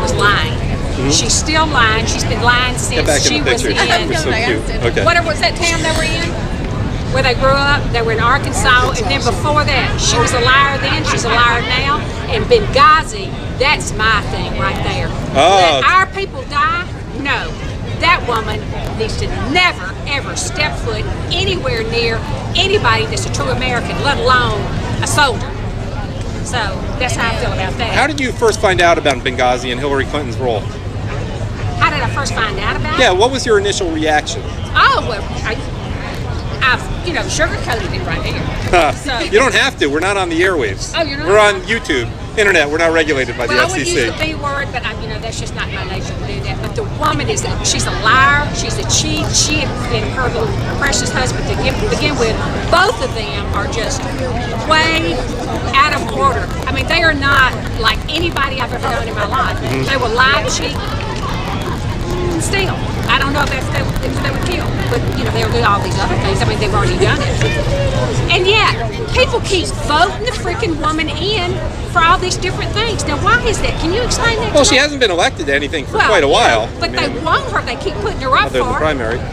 was lying. Mhm. She's still lying. She's been lying Get back since in she the was picture. in. You're so cute. Okay. Whatever was that town they were in? Where they grew up, they were in Arkansas, and then before that, she was a liar then, she's a liar now, and Benghazi, that's my thing right there. Oh. Let our people die? No. That woman needs to never, ever step foot anywhere near anybody that's a true American, let alone a soldier. So, that's how I feel about that. How did you first find out about Benghazi and Hillary Clinton's role? How did I first find out about it? Yeah, what was your initial reaction? Oh, well, I've sugar-coated it right here. So- You don't have to. We're not on the airwaves. Oh, you're not? We're on YouTube, internet. We're not regulated by the Well, I would FCC. use the B word, but that's just not my nature to do that. But the woman she's a liar, she's a cheat, she and her little precious husband to begin with, both of them are just way out of order. I mean, they are not like anybody I've ever known in my life. Mhm. They will lie, cheat, steal. I don't know if they would kill, but they'll do all these other things. I mean, they've already done it. And yet, people keep voting the freaking woman in for all these different things. Now, why is that? Can you explain that? Well, to she me? hasn't been elected to anything for Well, quite a while. But I mean, they want her. They keep putting her up other than for the primary. So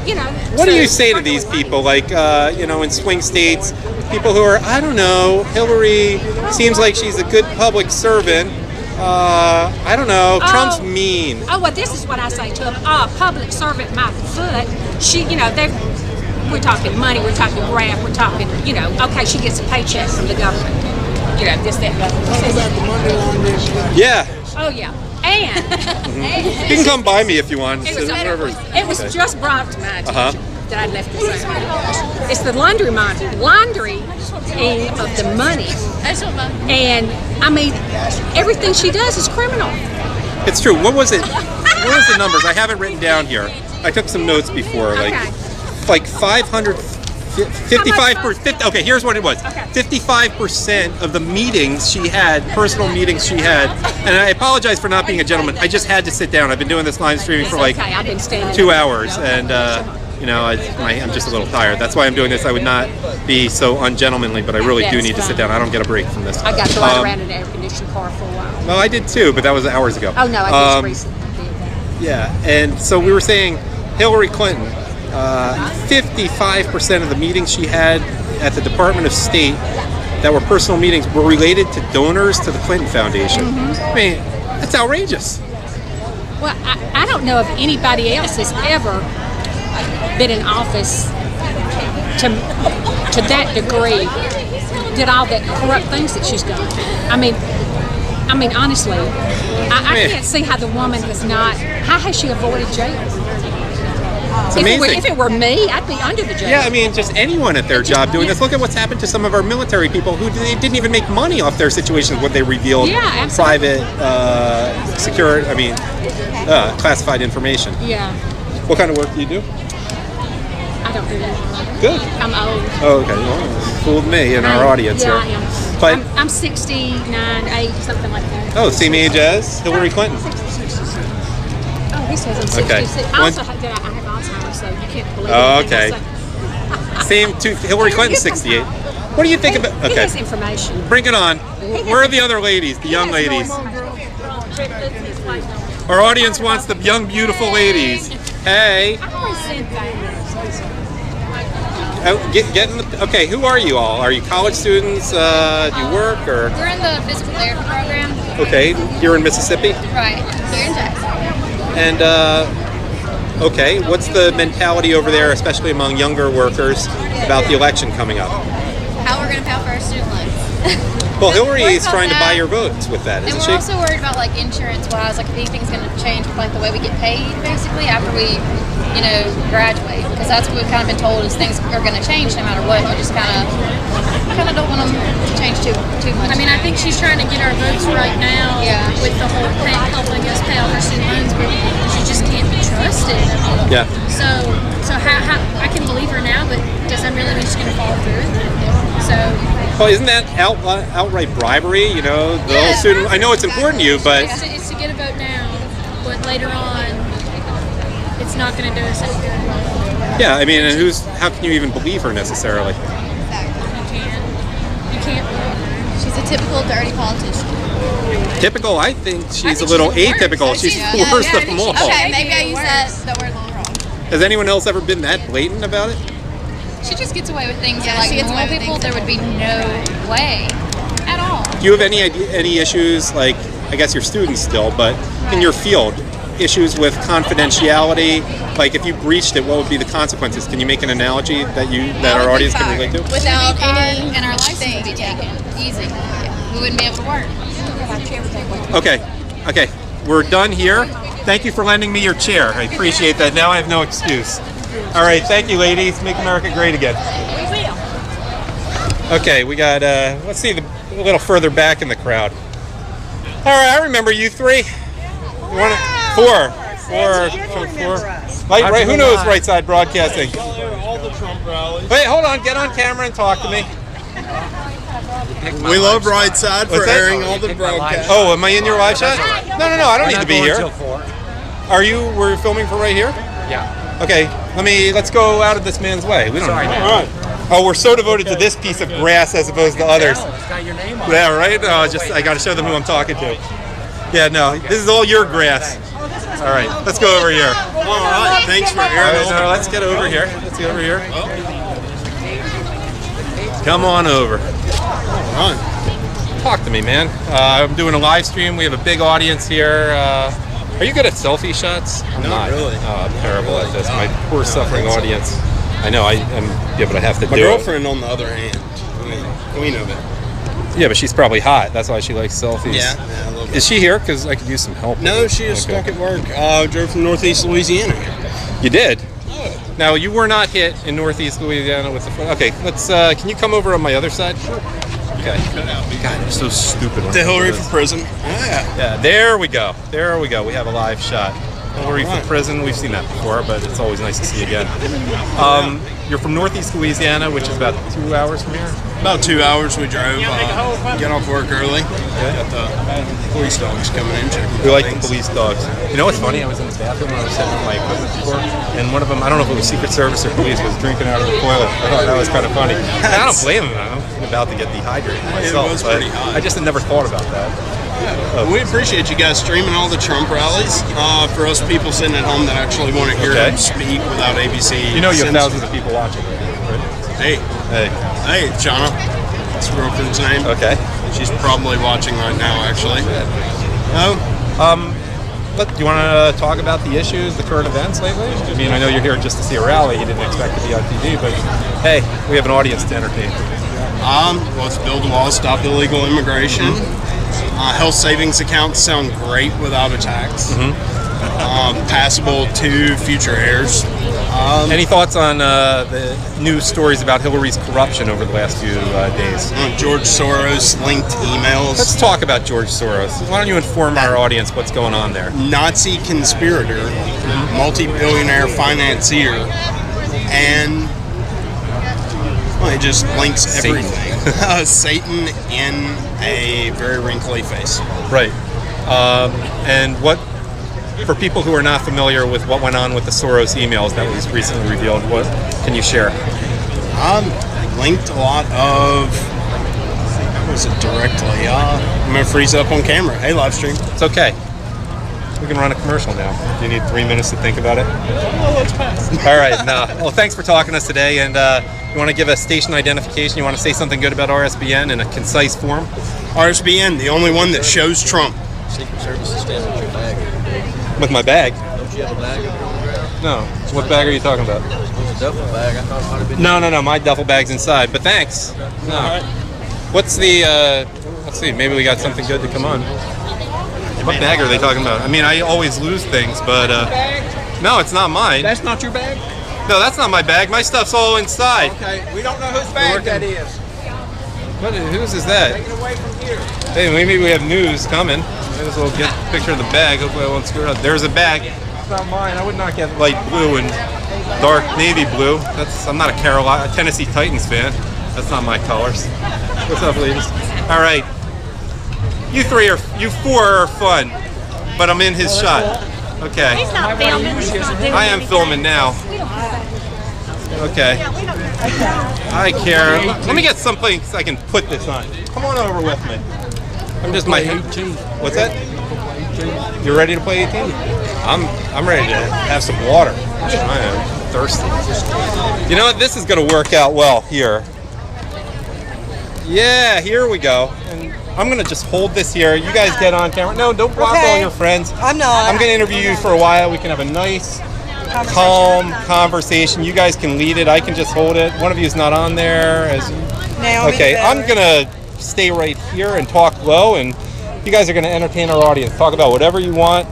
What do you say to these people, like, in swing states, people who are, I don't know, Hillary seems like she's a good public servant. I don't know, Trump's mean. Oh, well, this is what I say to them. Public servant my foot. We're talking money, we're talking graft, we're talking, okay, she gets a paycheck from the government. This, that, that. Yeah. Oh, yeah. And You can come by me if you want. It was Okay. just brought to my attention Uh-huh. that I'd left this out. It's the laundry of the money. And, I mean, everything she does is criminal. It's true. What was it? What was the numbers? I have it written down here. I took some notes before. Like 55%. Okay, here's what it was. 55% of the meetings she had, personal meetings she had, and I apologize for not being a gentleman. I just had to sit down. I've been doing this live streaming for like I've been standing 2 hours, and I'm just a little tired. That's why I'm doing this. I would not be so ungentlemanly, but I really do That's need to sit fine. down. I don't get a break from this. I got to ride around in an air-conditioned car for a while. Well, I did too, but that was hours ago. Oh, no, I just recently did that. Yeah, and so we were saying Hillary Clinton. 55% of the meetings she had at the Department of State that were personal meetings were related to donors to the Clinton Foundation. I mean, that's outrageous. Well, I don't know if anybody else has ever been in office to that degree, did all that corrupt things that she's done. I mean, honestly, I can't see how the woman has not. How has she avoided jail? It's amazing. If it were me, I'd be under the jail. Yeah, I mean, just anyone at their job doing this. Look at what's happened to some of our military people who didn't even make money off their situations when they revealed private, classified information. Yeah. What kind of work do you do? I don't do that. Good. I'm old. Oh, okay. Well, fooled me and our audience yeah, here. I am. But I'm 69, 8, something like that. oh, same age as Hillary Clinton. Oh, he says I'm 66. Okay. I also have Alzheimer's, so you can't believe Oh, anything okay. I say. Same to Hillary Clinton, 68. What do you think about? He Okay. has information. Bring it on. Where are the other ladies? The young ladies. Our audience wants the young, beautiful ladies. Hey. Okay, who are you all? Are you college students? Do you work or? We're in the physical therapy program. Okay, here in Mississippi. Right, here in Jackson. And okay, what's the mentality over there, especially among younger workers, about the election coming up? How we're going to pay off our student loans. Well, Hillary is Worried trying to about buy that. your votes with that, And isn't we're she? also worried about like insurance-wise, like if anything's going to change with like the way we get paid, basically after we, graduate, because that's what we've kind of been told is things are going to change no matter what. You just kind of don't want them to change too much. I mean, I think she's trying to get our votes right now with the whole helping us pay off our student loans, but she just can't be trusted. I mean, Yeah. So how I can believe her now, but does that really mean she's going to follow through? So. Well, isn't that outright bribery? The whole student. I know it's important to you, but It's to get a vote now, but later on, it's not going to do us any good. yeah, I mean, and how can you even believe her necessarily? You can't believe her. She's a typical dirty politician. Typical, I think she's a little atypical. She's the worst of them all. Okay, maybe I use that word a little wrong. Has anyone else ever been that blatant about it? She just gets away with things that like normal people, there would be no way at all. Do you have any issues, like, I guess you're students still, but in your field, issues with confidentiality? Like, if you breached it, what would be the consequences? Can you make an analogy that our audience can relate to? Without any, and our license would be taken. Easy. We wouldn't be able to work. Okay, we're done here. Thank you for lending me your chair. I appreciate that. Now I have no excuse. All right, thank you, ladies. Make America great again. We will. Okay, we got, let's see, a little further back in the crowd. All right, I remember you three. Four. Right, who knows Right Side Broadcasting? All the Trump rallies. Wait, hold on. Get on camera and talk to me. We love Right Side for What's that? airing all the broadcasts. Oh, am I in your live shot? No, I don't need to be here. Were you filming for right here? Yeah. Okay, let's go out of this man's way. We don't know. All right. Oh, we're so devoted to this piece of grass as opposed to others. It's got your name on Yeah, right? I got to show them who I'm talking to. Yeah, no, this is all your grass. All right, let's go over here. All right, thanks for airing all the Let's get over here. Come on over. All right. Talk to me, man. I'm doing a live stream. We have a big audience here. Are you good at selfie shots? Not really. Oh, I'm terrible at this. My poor suffering audience. I know. But I have to My do girlfriend, on the other hand, queen of it. it. Yeah, but she's probably hot. That's why she likes selfies. Yeah, a little bit. Is she here? Because I could use some help. No, she is stuck at work. Drove from Northeast Louisiana here. You did? Now, you were not hit in Northeast Louisiana with the... Okay, let's... can you come over on my other side? Sure. Okay. God, I'm so stupid. To Hillary for prison. Yeah. Yeah, there we go. We have a live shot. Hillary for prison. We've seen that before, but it's always nice to see you again. You're from Northeast Louisiana, which is about 2 hours from here? About 2 hours we drove. Get off work early. Got the police dogs coming in, checking. We like the police dogs. You know what's funny? I was in the bathroom when I was setting up my equipment before, and one of them, I don't know if it was Secret Service or police, was drinking out of the toilet. I thought that was kind of funny. I don't blame him. I'm about to get dehydrated myself. It was pretty hot. I just had never thought about that. We appreciate you guys streaming all the Trump rallies. For us people sitting at home that actually want to hear him speak without ABC. You know you have thousands of people watching, right? Hey. Jonna. That's her girlfriend's name. Okay. She's probably watching right now, actually. No. But do you want to talk about the issues, the current events lately? I mean, I know you're here just to see a rally. You didn't expect to be on TV, but hey, we have an audience to entertain. Let's build laws, stop illegal immigration. Health savings accounts sound great without a tax. Passable to future heirs. Any thoughts on the news stories about Hillary's corruption over the last few days? George Soros linked emails. Let's talk about George Soros. Why don't you inform our audience what's going on there? Nazi conspirator, multi-billionaire financier, and it just links everything. Satan in a very wrinkly face. Right. And what, for people who are not familiar with what went on with the Soros emails that was recently revealed, what can you share? Linked a lot of, what was it directly? I'm going to freeze up on camera. Hey, live stream. It's okay. We can run a commercial now. Do you need 3 minutes to think about it? Oh, let's pass. All right. No. Well, thanks for talking to us today. And you want to give a station identification? You want to say something good about RSBN in a concise form? RSBN, the only one that shows Trump. Secret Service is standing with your bag. With my bag? Don't you have a bag? No. What bag are you talking about? It's a duffel bag. I thought it might have been. No. My duffel bag's inside. But thanks. No. What's the? Let's see. Maybe we got something good to come on. What bag are they talking about? I mean, I always lose things, but no, it's not mine. That's not your bag? No, that's not my bag. My stuff's all inside. Okay, we don't know whose bag that is. Whose is that? Take it away from here. Hey, maybe we have news coming. Maybe we'll get a picture of the bag. Hopefully I won't screw it up. There's a bag. It's not mine. I would not get light blue and dark navy blue. I'm not a Tennessee Titans fan. That's not my colors. What's up, ladies? All right. You four are fun, but I'm in his shot. Okay. He's not filming. I am filming now. Okay. I care. Let me get something so I can put this on. Come on over with me. I'm just my 18. What's that? You're ready to play 18? I'm ready to have some water. I am thirsty. You know what? This is going to work out well here. Yeah, here we go. And I'm going to just hold this here. You guys get on camera. No, don't block all your friends. I'm not. I'm going to interview you for a while. We can have a nice, calm conversation. You guys can lead it. I can just hold it. One of you is not on there. Okay, I'm going to stay right here and talk low, and you guys are going to entertain our audience. Talk about whatever you want.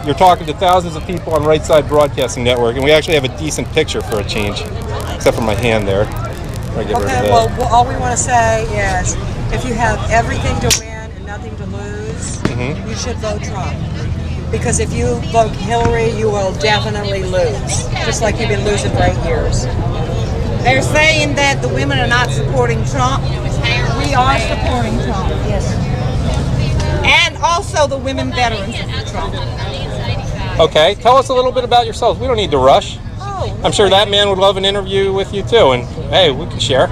You're talking to thousands of people on Right Side Broadcasting Network, and we actually have a decent picture for a change, except for my hand there. Okay, well, all we want to say is if you have everything to win and nothing to lose, you should vote Trump. Because if you vote Hillary, you will definitely lose, just like you've been losing for 8 years. They're saying that the women are not supporting Trump. We are supporting Trump. Yes. And also the women veterans of Trump. Okay, tell us a little bit about yourselves. We don't need to rush. I'm sure that man would love an interview with you too, and hey, we can share.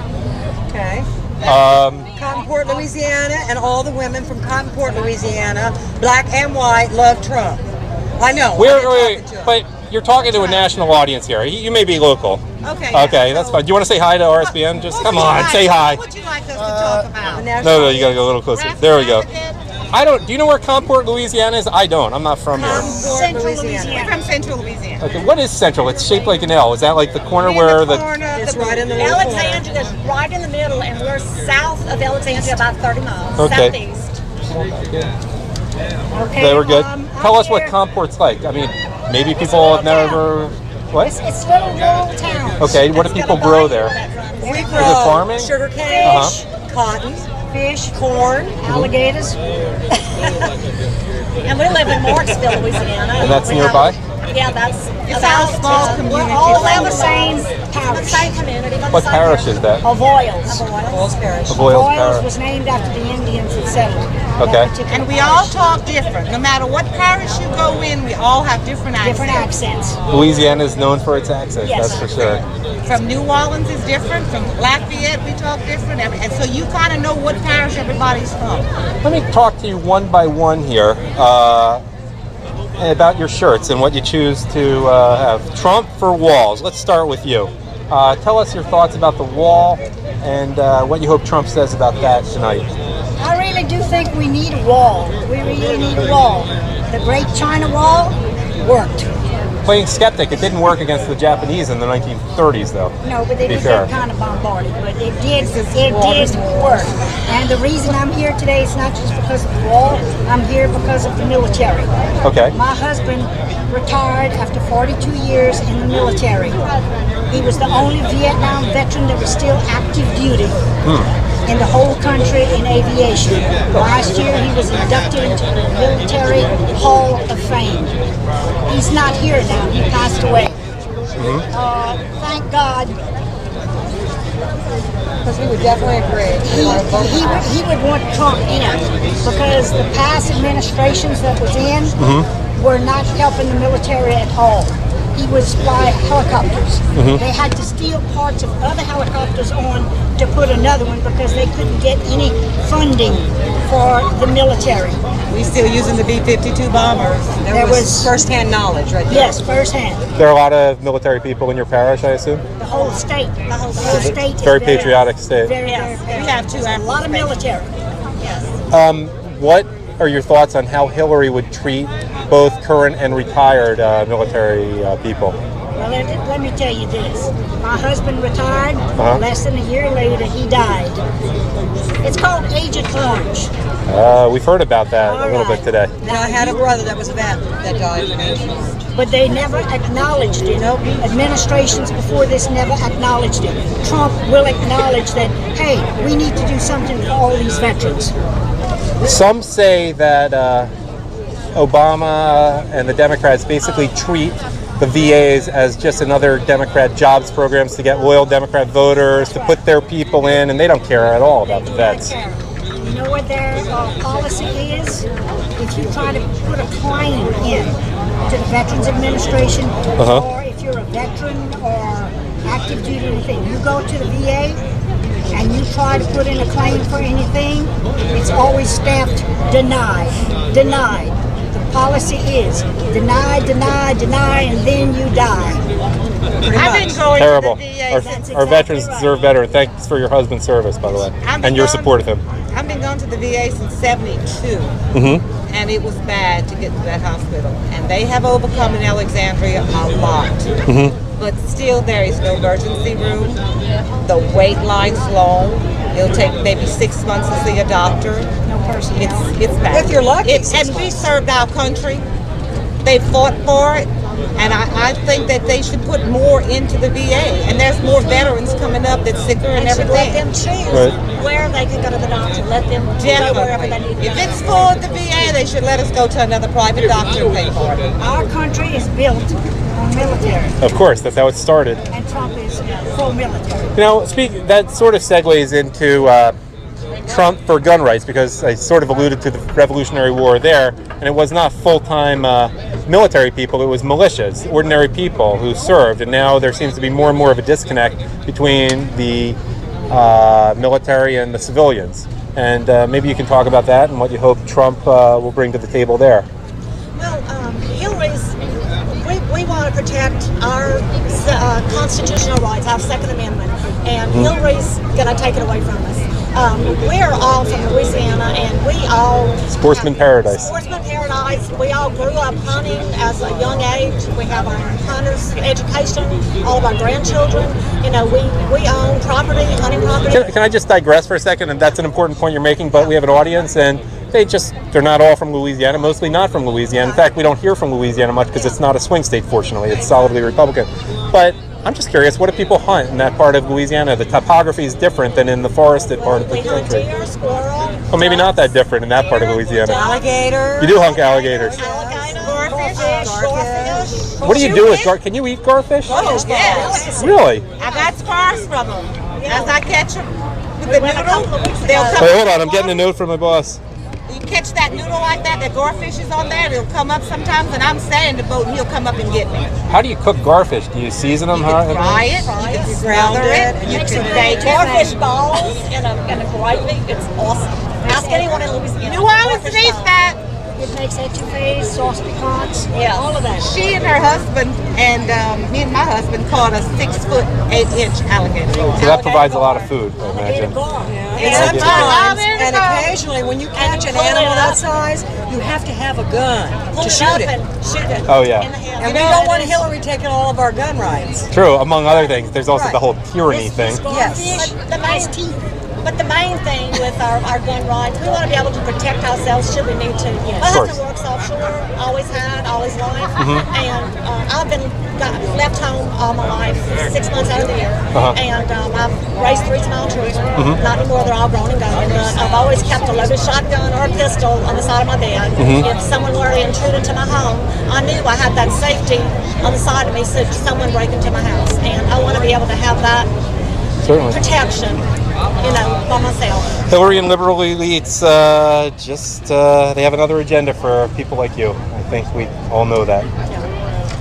Okay. Cottonport, Louisiana, and all the women from Cottonport, Louisiana, black and white, love Trump. I know. But you're talking to a national audience here. You may be local. Okay. Okay, that's fine. Do you want to say hi to RSBN? Just come on, say hi. What would you like us to talk about? No, you got to go a little closer. There we go. Do you know where Cottonport, Louisiana is? I don't. I'm not from here. Central Louisiana. We're from Central Louisiana. Okay, what is Central? It's shaped like an L. Is that like the corner where the... It's right in the middle. Alexandria is right in the middle, and we're south of Alexandria about 30 miles. Okay. Southeast. Okay, we're good. Tell us what Cottonport's like. I mean, maybe people have never... What? It's a little rural town. Okay, what do people grow there? We Is it grow farming? sugar cane, cotton, fish, corn, alligators. And we live in Marksville, Louisiana. And that's nearby? Yeah, that's It's our small community. We're all in the same parish. Same community. What parish is that? Avoyles. Avoyles Parish. Avoyles Parish. was named after the Indians that settled. Okay. And we all talk different. No matter what parish you go in, we all have different accents. Different accents. Louisiana is known for its accents, Yes. that's for sure. From New Orleans is different. From Lafayette, we talk different. And so you kind of know what parish everybody's from. Let me talk to you one by one here about your shirts and what you choose to have. Trump for walls. Let's start with you. Tell us your thoughts about the wall and what you hope Trump says about that tonight. I really do think we need a wall. We really need a wall. The Great China Wall worked. Playing skeptic, it didn't work against the Japanese in the 1930s, though. No, but they Be did fair. get kind of bombarded. But it did work. And the reason I'm here today is not just because of the wall. I'm here because of the military. Okay. My husband retired after 42 years in the military. He was the only Vietnam veteran that was still active duty in the whole country in aviation. Last year he was inducted into the Military Hall of Fame. He's not here now. He passed away. Thank God. Because he would definitely agree. He would want Trump in because the past administrations that was in were not helping the military at all. He was fly helicopters. They had to steal parts of other helicopters on to put another one because they couldn't get any funding for the military. We still using the B-52 bombers. There was first-hand knowledge right there. Yes, firsthand. There are a lot of military people in your parish, I assume? The whole state. The whole state is Very patriotic state. Very, we have a lot of military. What are your thoughts on how Hillary would treat both current and retired military people? Well, let me tell you this. My husband retired. Less than a year later, he died. It's called Agent Orange. We've heard about that a little bit today. Now, I had a brother that was a vet that died in Agent Orange. But they never acknowledged it. Administrations before this never acknowledged it. Trump will acknowledge that, hey, we need to do something for all these veterans. Some say that Obama and the Democrats basically treat the VAs as just another Democrat jobs programs to get loyal Democrat voters, to put their people in, and they don't care at all about the vets. You know what their policy is? If you try to put a claim in to the Veterans Administration, or if you're a veteran or active duty or anything, you go to the VA and you try to put in a claim for anything, it's always stamped denied, denied. The policy is deny, deny, deny, and then you die. Terrible. Our veterans deserve better. And thanks for your husband's service, by the way, and your support of him. I've been going to the VA since '72, and it was bad to get to that hospital. And they have overcome in Alexandria a lot. But still, there is no emergency room. The wait line's long. It'll take maybe 6 months to see a doctor. No person. It's bad. If you're lucky. And we served our country. They fought for it. And I think that they should put more into the VA. And there's more veterans coming up that's sicker and everything. Let them choose where they can go to the doctor. Let them go wherever they need to go. If it's full at the VA, they should let us go to another private doctor and pay for it. Our country is built on military. Of course, that's how it started. And Trump is full military. You know, that sort of segues into Trump for gun rights, because I sort of alluded to the Revolutionary War there, and it was not full-time military people, it was militias, ordinary people who served, and now there seems to be more and more of a disconnect between the military and the civilians. And maybe you can talk about that and what you hope Trump will bring to the table there. Well, we want to protect our constitutional rights, our Second Amendment, and Hillary's going to take it away from us. We're all from Louisiana, and we all... Sportsman paradise. Sportsman paradise. We all grew up hunting as a young age. We have our hunter's education, all of our grandchildren. You know, we own property, hunting property. Can I just digress for a second? And that's an important point you're making, but we have an audience, and they're not all from Louisiana, mostly not from Louisiana. In fact, we don't hear from Louisiana much because it's not a swing state, fortunately. It's solidly Republican. But I'm just curious, what do people hunt in that part of Louisiana? The topography is different than in the forested part of the country. Deer, squirrel, Well, maybe not that different in that part of Louisiana. alligator. You do hunt alligators. Starfish. What do you do with gar? Can you eat garfish? Oh, yes. Really? I got spars from them. As I catch them with the noodle, they'll come. Wait, hold on. I'm getting a note from my boss. You catch that noodle like that, the garfish is on there, he'll come up sometimes, and I'm standing in the boat, and he'll come up and get me. How do you cook garfish? Do you season them? You can fry it, you can smother it, you can bake it. Garfish balls in a gravy. It's awesome. Ask anyone in Louisiana. New Orleans needs that. It makes etouffees, sauce piquants, Yeah, all of that. She and her husband and me and my husband caught a 6-foot 8-inch alligator. So that provides a lot of food, I imagine. And sometimes, and occasionally, when you catch an animal that size, you have to have a gun to shoot it. Oh, yeah. And we don't want Hillary taking all of our gun rights. True, among other things. There's also the whole tyranny thing. Yes. The nice teeth. But the main thing with our gun rights, we want to be able to protect ourselves should we need to. My husband works offshore, always had, always life, and I've been left home all my life, 6 months out of the year, and I've raised 3 small children. Not anymore; they're all grown and gone. But I've always kept a loaded shotgun or a pistol on the side of my bed. If someone were to intrude into my home, I knew I had that safety on the side of me should someone break into my house, and I want to be able to have that protection. By myself. Hillary and liberal elites they have another agenda for people like you. I think we all know that.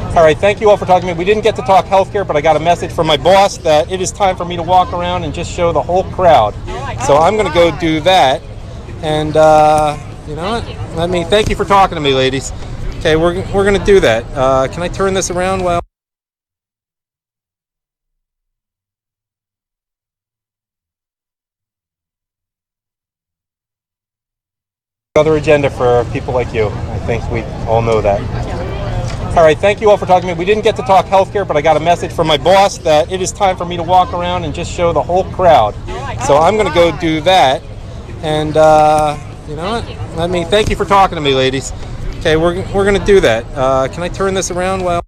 All right, thank you all for talking to me. We didn't get to talk healthcare, but I got a message from my boss that it is time for me to walk around and just show the whole crowd. So I'm going to go do that. And you know what? Thank you for talking to me, ladies. Okay, we're going to do that. Can I turn this around while... Another agenda for people like you. I think we all know that. All right, thank you all for talking to me. We didn't get to talk healthcare, but I got a message from my boss that it is time for me to walk around and just show the whole crowd. So I'm going to go do that. And you know what? Thank you for talking to me, ladies. Okay, we're going to do that. Can I turn this around while...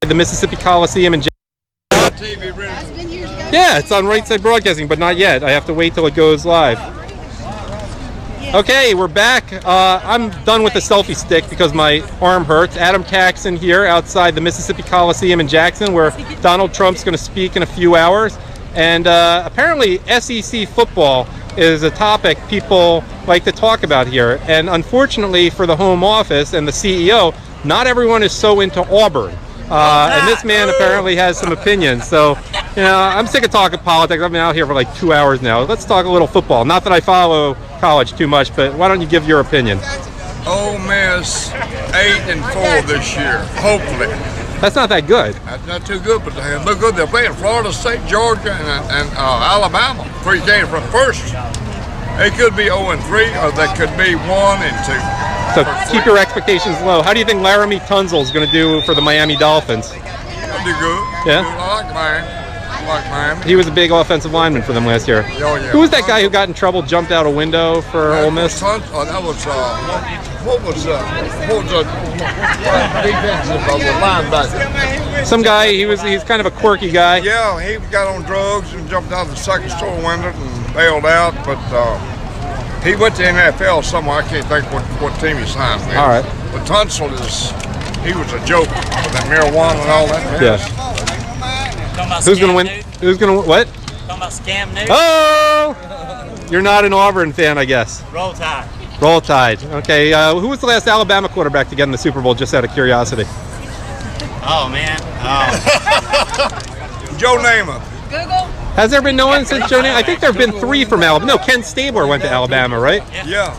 The Mississippi Coliseum in... Yeah, it's on Right Side Broadcasting, but not yet. I have to wait till it goes live. Okay, we're back. I'm done with the selfie stick because my arm hurts. Adam Caxton here outside the Mississippi Coliseum in Jackson, where Donald Trump's going to speak in a few hours. And apparently SEC football is a topic people like to talk about here. And unfortunately for the home office and the CEO, not everyone is so into Auburn. And this man apparently has some opinions. So, I'm sick of talking politics. I've been out here for like 2 hours now. Let's talk a little football. Not that I follow college too much, but why don't you give your opinion? Ole Miss 8-4 this year, hopefully. That's not that good. That's not too good, but they look good. They're playing Florida State, Georgia, and Alabama. 3 games from first. It could be 0-3, or they could be 1-2. So keep your expectations low. How do you think Laramie Tunsil is going to do for the Miami Dolphins? do good. Yeah? I like Miami. I like Miami. He was a big offensive lineman for them last year. Oh, yeah. Who was that guy who got in trouble, jumped out a window for Ole Miss? That was what was the defensive linebacker? Some guy. He's kind of a quirky guy. Yeah, he got on drugs and jumped out the second story window and bailed out. But he went to NFL somewhere. I can't think what team he signed with. All right. But Tunsil he was a joke with that marijuana and all that. Yeah. Who's gonna win? Who's gonna what? Talking about Scam News. Oh! You're not an Auburn fan, I guess. Roll Tide. Roll Tide. Okay. Who was the last Alabama quarterback to get in the Super Bowl? Just out of curiosity. Oh man. Joe Namath. Google. Has there been no one since Joe Namath? I think there have been 3 from Alabama. No, Ken Stabler went to Alabama, right? Yeah.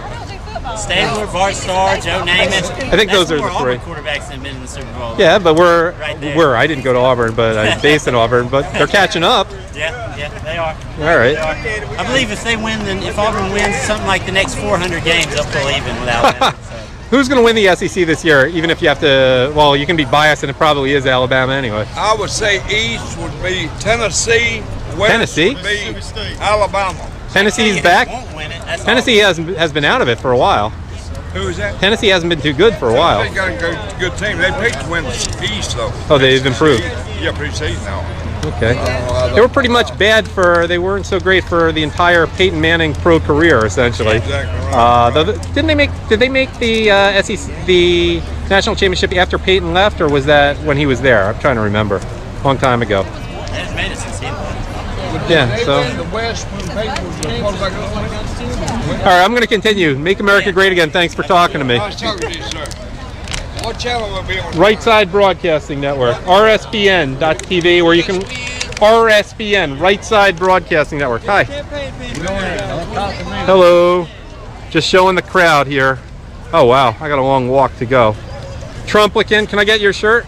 Stabler, Bart Starr, Joe Namath. I think those are the 3. Auburn quarterbacks that have been in the Super Bowl. Yeah, but Right there. I didn't go to Auburn, but I'm based in Auburn. But they're catching up. Yeah, they are. All right. They are. I believe if they win, then if Auburn wins something like the next 400 games, they'll pull even with Alabama. Who's going to win the SEC this year? Even if you have to, well, you can be biased, and it probably is Alabama anyway. I would say East would be Tennessee. West Tennessee? would be Alabama. Tennessee's back. Tennessee has been out of it for a while. Who is that? Tennessee hasn't been too good for a while. They got a good team. They picked to win the East, though. Oh, they've improved. Yeah, pre-season now. Okay. They were pretty much bad they weren't so great for the entire Peyton Manning pro career, essentially. Exactly right. Did they make the SEC, the national championship after Peyton left, or was that when he was there? I'm trying to remember. A long time ago. They just made it since he left. Yeah, so. All right, I'm going to continue. Make America great again. Thanks for talking to me. Nice talking to you, sir. What channel will be on? Right Side Broadcasting Network, RSBN.TV, where you can. RSBN, Right Side Broadcasting Network. Hi. Hello. Just showing the crowd here. Oh, wow. I got a long walk to go. Trumplican, can I get your shirt?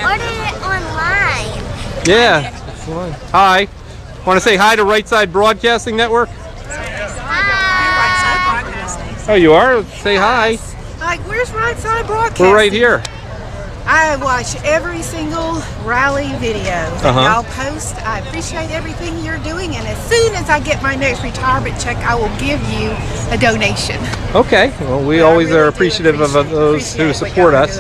Ordered it online. Yeah. Hi. Want to say hi to Right Side Broadcasting Network? Oh, you are? Say hi. Like, where's Right Side Broadcasting? We're right here. I watch every single rally video that y'all post. I appreciate everything you're doing, and as soon as I get my next retirement check, I will give you a donation. Okay. Well, we always are appreciative of those who support us.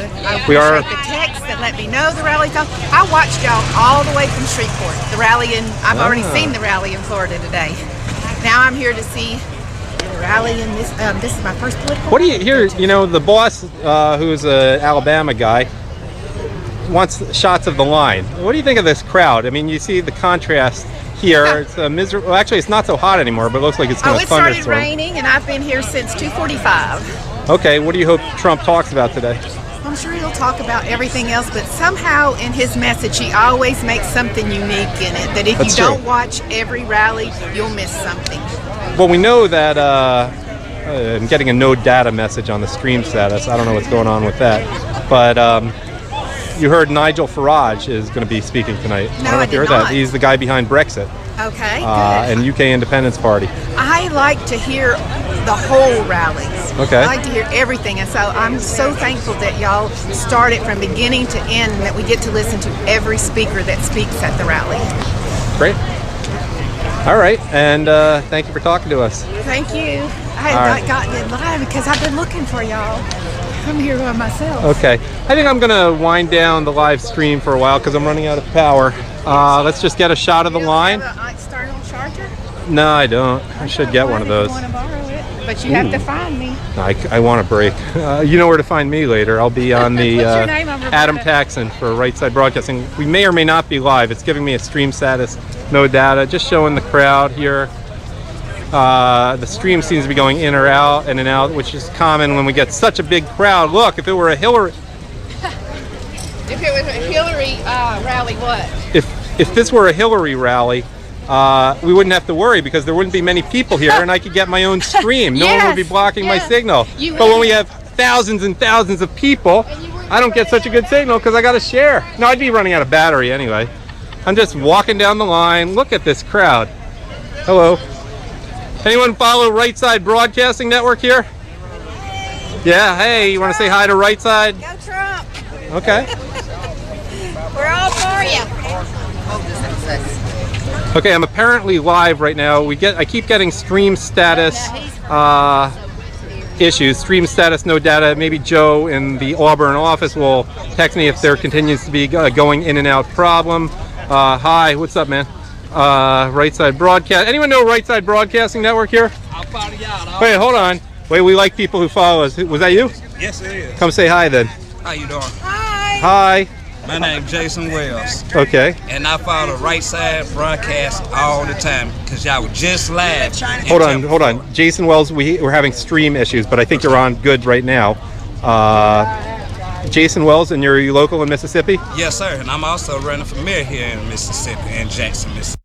We are. The text that let me know the rally's on. I watched y'all all the way from Shreveport. The rally I've already seen the rally in Florida today. Now I'm here to see the rally in this. This is my first political. What do you hear? You know, the boss, who's an Alabama guy, wants shots of the line. What do you think of this crowd? I mean, you see the contrast here. It's miserable. Well, actually, it's not so hot anymore, but it looks like it's going to thunderstorm. It started raining, and I've been here since 2:45. Okay, what do you hope Trump talks about today? I'm sure he'll talk about everything else, but somehow in his message, he always makes something unique in it. That if That's you true. don't watch every rally, you'll miss something. Well, we know that I'm getting a no data message on the stream status. I don't know what's going on with that, but. You heard Nigel Farage is going to be speaking tonight. I don't know if you heard that. He's the guy behind Brexit Okay, good. and UK Independence Party. I like to hear the whole rallies. Okay. I like to hear everything, and so I'm so thankful that y'all start it from beginning to end, and that we get to listen to every speaker that speaks at the rally. Great. All right, and thank you for talking to us. Thank you. I had not gotten it live because I've been looking for y'all. I'm here by myself. Okay, I think I'm going to wind down the live stream for a while because I'm running out of power. Let's just get a shot of the line. Have an external charger? No, I don't. I should get one of those. I want to borrow it, but you have to find me. I want a break. You know where to find me later. I'll be on the What's your name? I'm Roberta. Adam Taxon for Right Side Broadcasting. We may or may not be live. It's giving me a stream status, no data. Just showing the crowd here. The stream seems to be going in or out, in and out, which is common when we get such a big crowd. Look, if it were a Hillary... If it was a Hillary rally, what? If this were a Hillary rally, we wouldn't have to worry because there wouldn't be many people here and I could get my own stream. No one would be blocking my signal. But when we have thousands and thousands of people, I don't get such a good signal because I got to share. No, I'd be running out of battery anyway. I'm just walking down the line. Look at this crowd. Hello. Anyone follow Right Side Broadcasting Network here? Yeah, hey, you want to say hi to Right Side? Go Trump. Okay. Hold this in a sec. Okay, I'm apparently live right now. I keep getting stream status issues. Stream status, no data. Maybe Joe in the Auburn office will text me if there continues to be going in and out problem. Hi, what's up, man? Right Side Broadcast. Anyone know Right Side Broadcasting Network here? I'll follow you out. Wait, hold on. Wait, we like people who follow us. Was that you? Yes, it is. Come say hi then. How you doing? Hi. My name's Jason Wells. Okay. And I follow Right Side Broadcast all the time because y'all were just live. Hold on. Jason Wells, we're having stream issues, but I think you're on good right now. Jason Wells, and you're local in Mississippi? Yes, sir. And I'm also running for mayor here in Mississippi, in Jackson, Mississippi.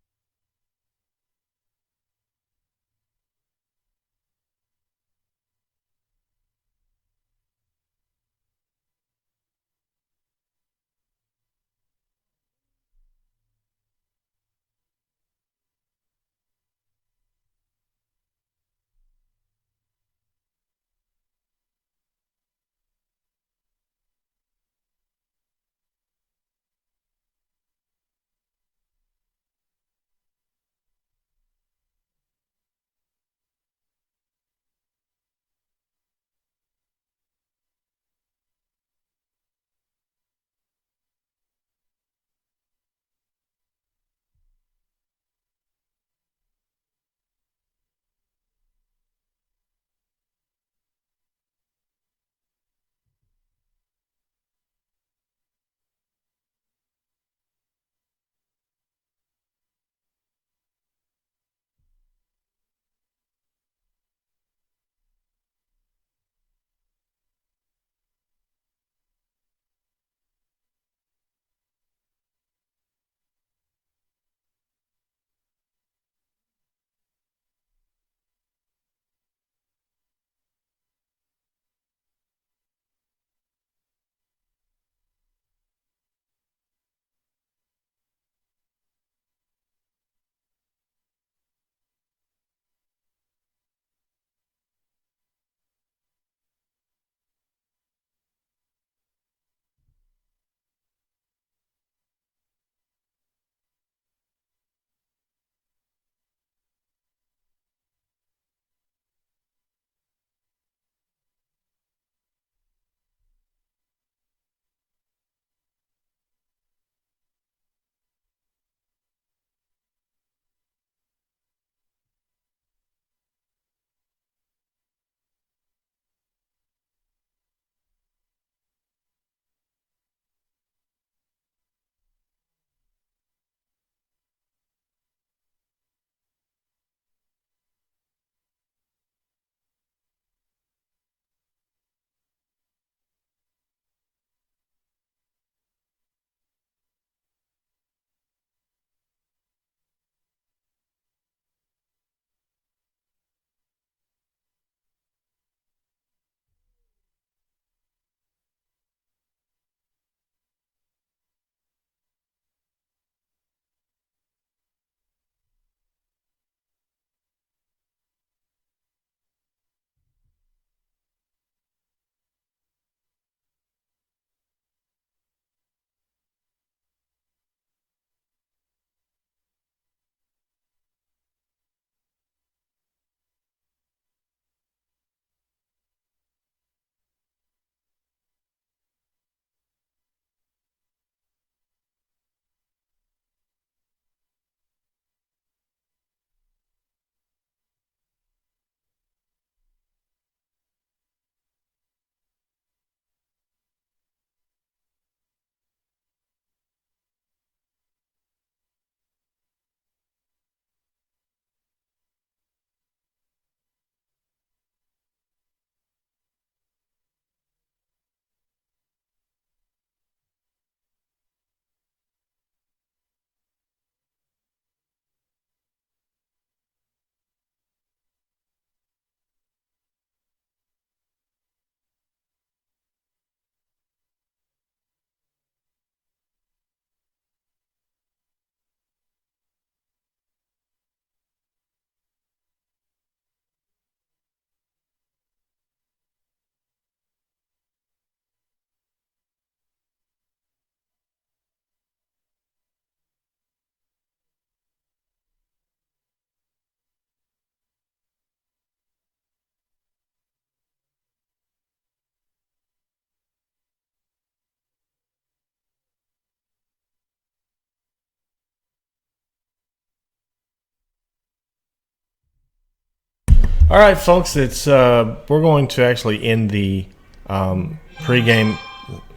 All right, folks, it's we're going to actually end the pregame.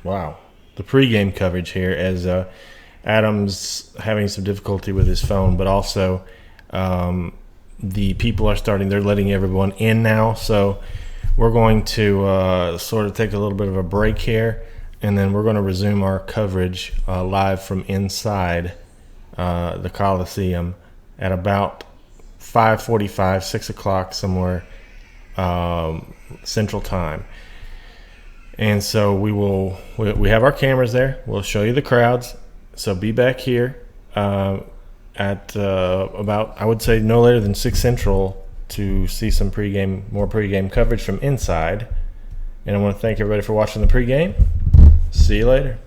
Wow, the pregame coverage here as Adam's having some difficulty with his phone, but also the people are starting. They're letting everyone in now, so we're going to sort of take a little bit of a break here, and then we're going to resume our coverage live from inside the Coliseum at about 5:45, 6 o'clock somewhere Central Time. And so we have our cameras there. We'll show you the crowds. So be back here at about, I would say, no later than 6 Central to see some more pregame coverage from inside. And I want to thank everybody for watching the pregame. See you later.